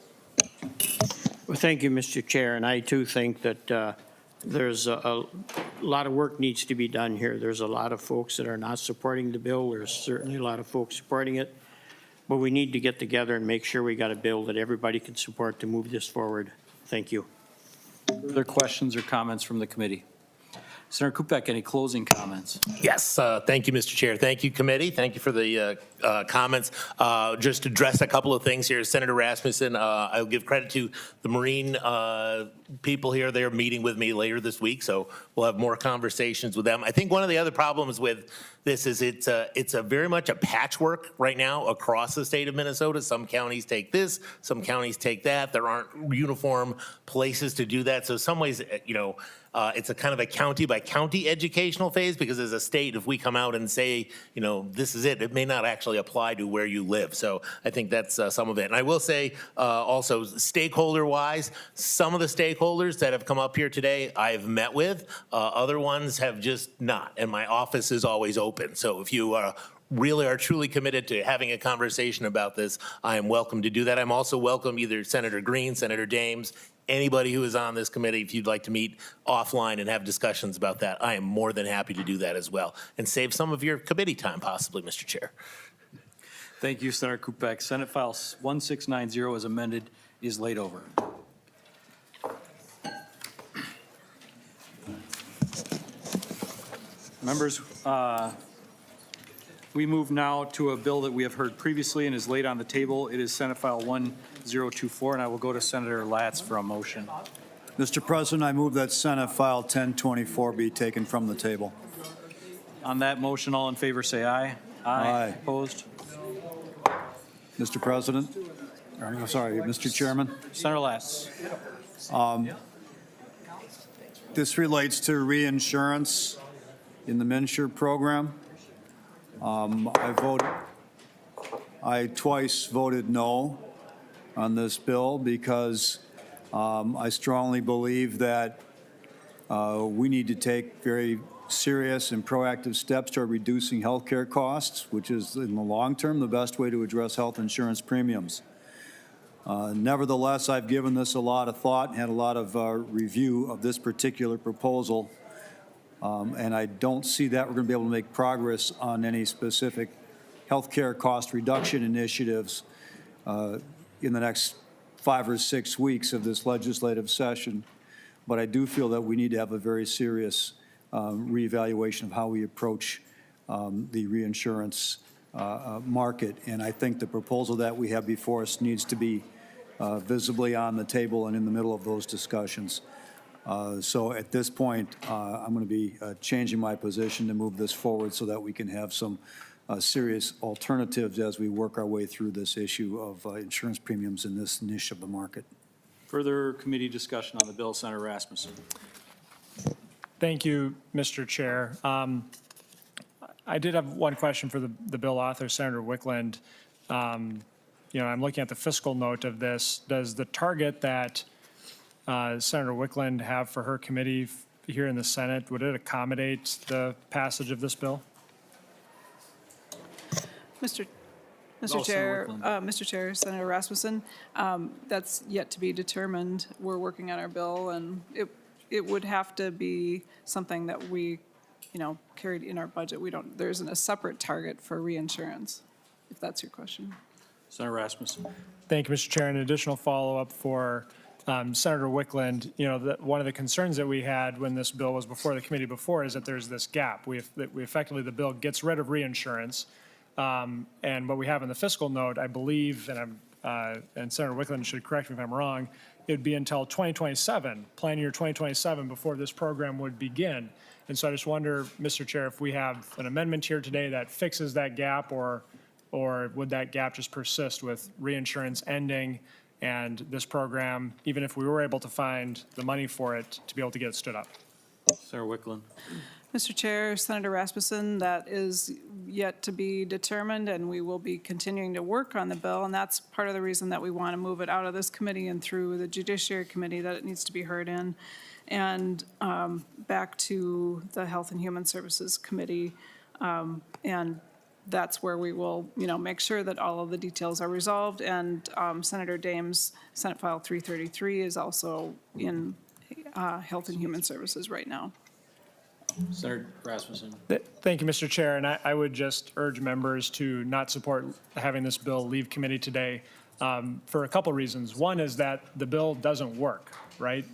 Well, thank you, Mr. Chair. And I too think that there's a lot of work needs to be done here. There's a lot of folks that are not supporting the bill. There's certainly a lot of folks supporting it. But we need to get together and make sure we got a bill that everybody can support to move this forward. Thank you. Further questions or comments from the committee? Senator Kupec, any closing comments? Yes, thank you, Mr. Chair. Thank you, committee. Thank you for the comments. Just to address a couple of things here. Senator Rasmussen, I'll give credit to the Marine people here. They're meeting with me later this week, so we'll have more conversations with them. I think one of the other problems with this is it's a very much a patchwork right now across the state of Minnesota. Some counties take this, some counties take that. There aren't uniform places to do that. So in some ways, you know, it's a kind of a county by county educational phase, because as a state, if we come out and say, you know, this is it, it may not actually apply to where you live. So I think that's some of it. And I will say also stakeholder wise, some of the stakeholders that have come up here today I've met with, other ones have just not. And my office is always open. So if you really are truly committed to having a conversation about this, I am welcome to do that. I'm also welcome either Senator Green, Senator Dames, anybody who is on this committee, if you'd like to meet offline and have discussions about that, I am more than happy to do that as well and save some of your committee time possibly, Mr. Chair. Thank you, Senator Kupec. Senate File 1690 as amended is laid over. Members, we move now to a bill that we have heard previously and is laid on the table. It is Senate File 1024, and I will go to Senator Latz for a motion. Mr. President, I move that Senate File 1024 be taken from the table. On that motion, all in favor say aye. Aye. Opposed? Mr. President, I'm sorry, Mr. Chairman. Senator Latz. This relates to reinsurance in the MNsure program. I twice voted no on this bill because I strongly believe that we need to take very serious and proactive steps toward reducing health care costs, which is in the long term the best way to address health insurance premiums. Nevertheless, I've given this a lot of thought and had a lot of review of this particular proposal, and I don't see that we're going to be able to make progress on any specific health care cost reduction initiatives in the next 5 or 6 weeks of this legislative session. But I do feel that we need to have a very serious reevaluation of how we approach the reinsurance market. And I think the proposal that we have before us needs to be visibly on the table and in the middle of those discussions. So at this point, I'm going to be changing my position to move this forward so that we can have some serious alternatives as we work our way through this issue of insurance premiums in this niche of the market. Further committee discussion on the bill, Senator Rasmussen. Thank you, Mr. Chair. I did have one question for the bill author, Senator Wiklund. You know, I'm looking at the fiscal note of this. Does the target that Senator Wiklund have for her committee here in the Senate, would it accommodate the passage of this bill? Mr. No, Chair, Senator Mr. Chair, Senator Rasmussen, that's yet to be determined. We're working on our bill, and it would have to be something that we, you know, carried in our budget. There isn't a separate target for reinsurance, if that's your question. Senator Rasmussen. Thank you, Mr. Chair. An additional follow-up for Senator Wiklund. You know, one of the concerns that we had when this bill was before the committee before is that there's this gap. We effectively, the bill gets rid of reinsurance, and what we have in the fiscal note, I believe, and I'm and Senator Wiklund should correct me if I'm wrong, it'd be until 2027, plan year 2027, before this program would begin. And so I just wonder, Mr. Chair, if we have an amendment here today that fixes that gap, or would that gap just persist with reinsurance ending and this program, even if we were able to find the money for it to be able to get it stood up? Senator Wiklund. Mr. Chair, Senator Rasmussen, that is yet to be determined, and we will be continuing to work on the bill, and that's part of the reason that we want to move it out of this committee and through the Judiciary Committee that it needs to be heard in, and back to the Health and Human Services Committee, and that's where we will, make sure that all of the details are resolved, and Senator Dames' Senate File 333 is also in Health and Human Services right now. Senator Rasmussen. Thank you, Mr. Chair, and I would just urge members to not support having this bill leave committee today for a couple reasons. One is that the bill doesn't work, right?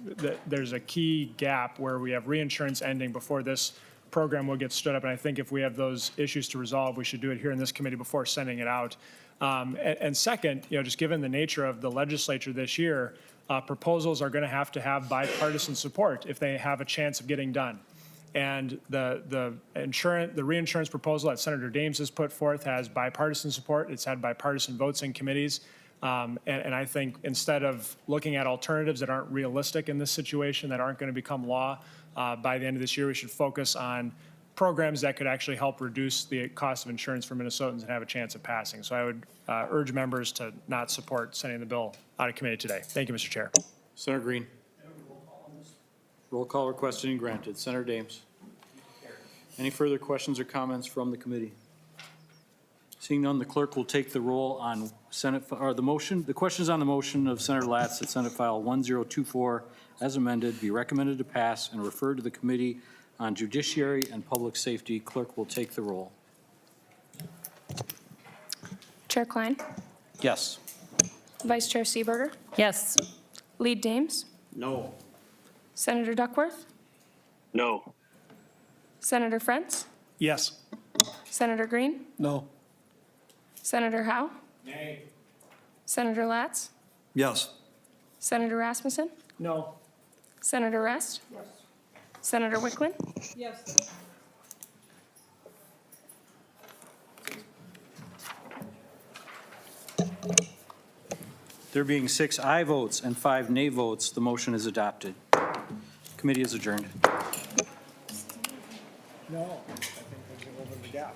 There's a key gap where we have reinsurance ending before this program will get stood up, and I think if we have those issues to resolve, we should do it here in this committee before sending it out. And second, just given the nature of the legislature this year, proposals are going to have bipartisan support if they have a chance of getting done. And the reinsurance proposal that Senator Dames has put forth has bipartisan support. It's had bipartisan votes in committees. And I think instead of looking at alternatives that aren't realistic in this situation, that aren't going to become law by the end of this year, we should focus on programs that could actually help reduce the cost of insurance for Minnesotans and have a chance of passing. So I would urge members to not support sending the bill out of committee today. Thank you, Mr. Chair. Senator Green. Roll call requested and granted. Senator Dames. Any further questions or comments from the committee? Seeing none, the clerk will take the roll on the motion. The questions on the motion of Senator Latz that Senate File 1024 as amended be recommended to pass and referred to the Committee on Judiciary and Public Safety. Clerk will take the roll. Chair Klein? Yes. Vice Chair Seeberger? Yes. Lead Dames? No. Senator Duckworth? No. Senator Frentz? Yes. Senator Green? No. Senator Howe? Nay. Senator Latz? Yes. Senator Rasmussen? No. Senator Rest? Yes. Senator Wiklund? Yes. There being 6 aye votes and 5 nay votes, the motion is adopted. Committee is adjourned. No, I think there's a little bit of a gap.